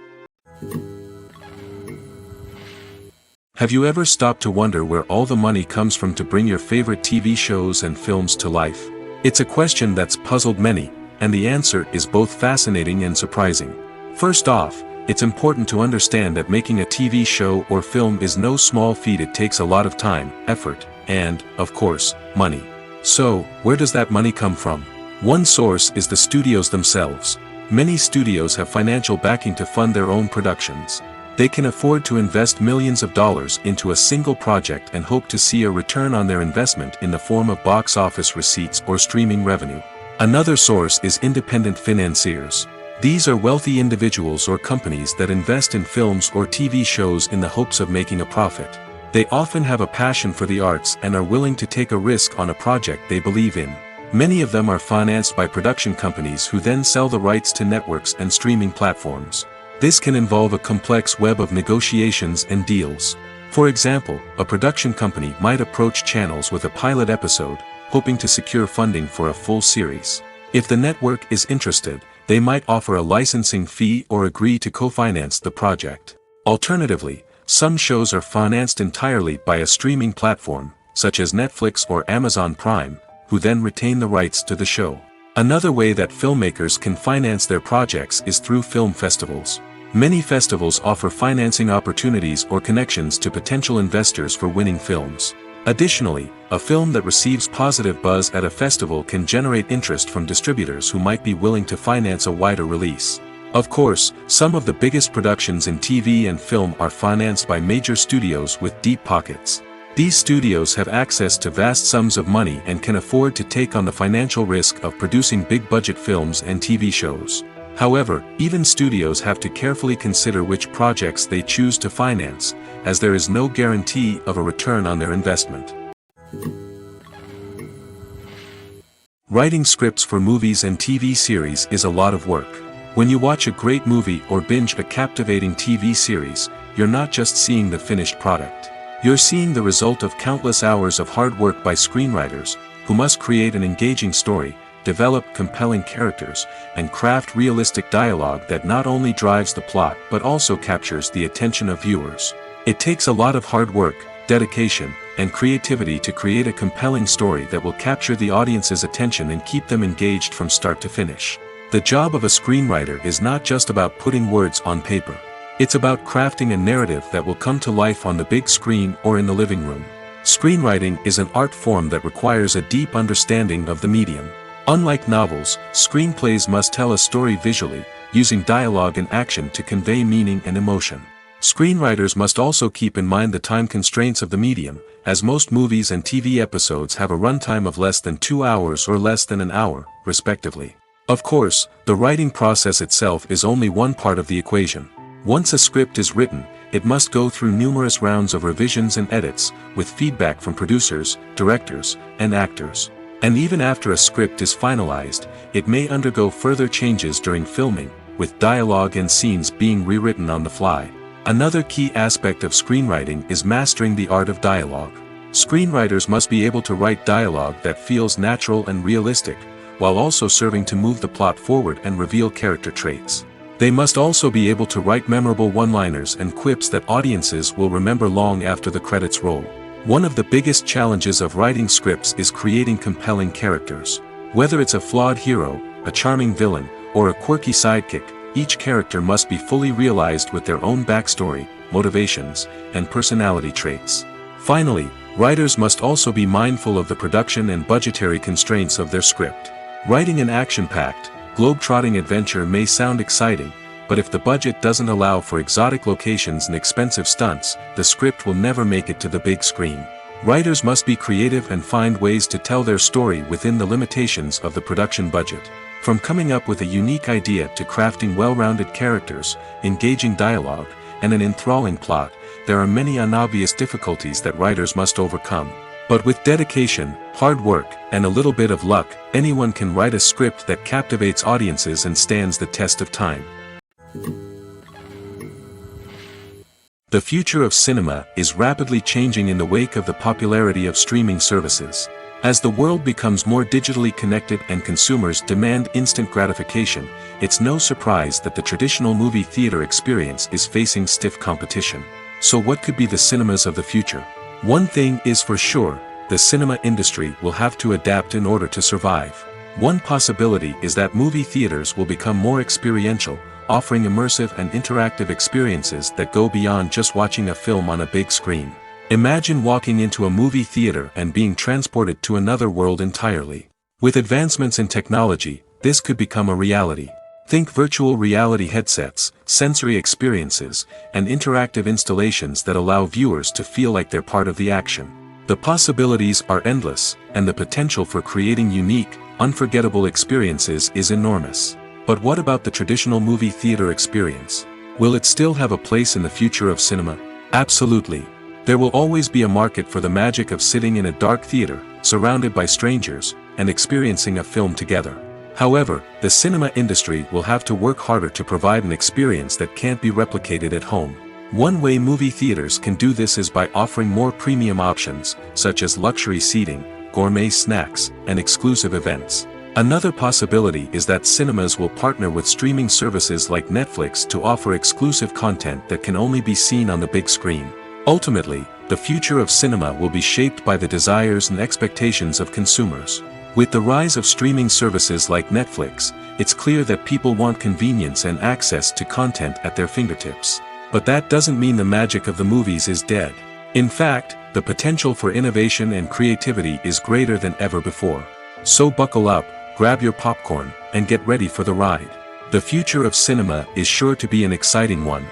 Have you ever stopped to wonder where all the money comes from to bring your favorite TV shows and films to life? It's a question that's puzzled many, and the answer is both fascinating and surprising. First off, it's important to understand that making a TV show or film is no small feat. It takes a lot of time, effort, and, of course, money. So, where does that money come from? One source is the studios themselves. Many studios have financial backing to fund their own productions. They can afford to invest millions of dollars into a single project and hope to see a return on their investment in the form of box office receipts or streaming revenue. Another source is independent financiers. These are wealthy individuals or companies that invest in films or TV shows in the hopes of making a profit. They often have a passion for the arts and are willing to take a risk on a project they believe in. Many of them are financed by production companies who then sell the rights to networks and streaming platforms. This can involve a complex web of negotiations and deals. For example, a production company might approach channels with a pilot episode, hoping to secure funding for a full series. If the network is interested, they might offer a licensing fee or agree to co-finance the project. Alternatively, some shows are financed entirely by a streaming platform, such as Netflix or Amazon Prime, who then retain the rights to the show. Another way that filmmakers can finance their projects is through film festivals. Many festivals offer financing opportunities or connections to potential investors for winning films. Additionally, a film that receives positive buzz at a festival can generate interest from distributors who might be willing to finance a wider release. Of course, some of the biggest productions in TV and film are financed by major studios with deep pockets. These studios have access to vast sums of money and can afford to take on the financial risk of producing big-budget films and TV shows. However, even studios have to carefully consider which projects they choose to finance, as there is no guarantee of a return on their investment. Writing scripts for movies and TV series is a lot of work. When you watch a great movie or binge a captivating TV series, you're not just seeing the finished product. You're seeing the result of countless hours of hard work by screenwriters, who must create an engaging story, develop compelling characters, and craft realistic dialogue that not only drives the plot but also captures the attention of viewers. It takes a lot of hard work, dedication, and creativity to create a compelling story that will capture the audience's attention and keep them engaged from start to finish. The job of a screenwriter is not just about putting words on paper. It's about crafting a narrative that will come to life on the big screen or in the living room. Screenwriting is an art form that requires a deep understanding of the medium. Unlike novels, screenplays must tell a story visually, using dialogue and action to convey meaning and emotion. Screenwriters must also keep in mind the time constraints of the medium, as most movies and TV episodes have a runtime of less than 2 hours or less than an hour, respectively. Of course, the writing process itself is only one part of the equation. Once a script is written, it must go through numerous rounds of revisions and edits, with feedback from producers, directors, and actors. And even after a script is finalized, it may undergo further changes during filming, with dialogue and scenes being rewritten on the fly. Another key aspect of screenwriting is mastering the art of dialogue. Screenwriters must be able to write dialogue that feels natural and realistic, while also serving to move the plot forward and reveal character traits. They must also be able to write memorable one-liners and quips that audiences will remember long after the credits roll. One of the biggest challenges of writing scripts is creating compelling characters. Whether it's a flawed hero, a charming villain, or a quirky sidekick, each character must be fully realized with their own backstory, motivations, and personality traits. Finally, writers must also be mindful of the production and budgetary constraints of their script. Writing an action-packed, globe-trotting adventure may sound exciting, but if the budget doesn't allow for exotic locations and expensive stunts, the script will never make it to the big screen. Writers must be creative and find ways to tell their story within the limitations of the production budget. From coming up with a unique idea to crafting well-rounded characters, engaging dialogue, and an enthralling plot, there are many unobvious difficulties that writers must overcome. But with dedication, hard work, and a little bit of luck, anyone can write a script that captivates audiences and stands the test of time. The future of cinema is rapidly changing in the wake of the popularity of streaming services. As the world becomes more digitally connected and consumers demand instant gratification, it's no surprise that the traditional movie theater experience is facing stiff competition. So what could be the cinemas of the future? One thing is for sure, the cinema industry will have to adapt in order to survive. One possibility is that movie theaters will become more experiential, offering immersive and interactive experiences that go beyond just watching a film on a big screen. Imagine walking into a movie theater and being transported to another world entirely. With advancements in technology, this could become a reality. Think virtual reality headsets, sensory experiences, and interactive installations that allow viewers to feel like they're part of the action. The possibilities are endless, and the potential for creating unique, unforgettable experiences is enormous. But what about the traditional movie theater experience? Will it still have a place in the future of cinema? Absolutely. There will always be a market for the magic of sitting in a dark theater, surrounded by strangers, and experiencing a film together. However, the cinema industry will have to work harder to provide an experience that can't be replicated at home. One way movie theaters can do this is by offering more premium options, such as luxury seating, gourmet snacks, and exclusive events. Another possibility is that cinemas will partner with streaming services like Netflix to offer exclusive content that can only be seen on the big screen. Ultimately, the future of cinema will be shaped by the desires and expectations of consumers. With the rise of streaming services like Netflix, it's clear that people want convenience and access to content at their fingertips. But that doesn't mean the magic of the movies is dead. In fact, the potential for innovation and creativity is greater than ever before. So buckle up, grab your popcorn, and get ready for the ride. The future of cinema is sure to be an exciting one.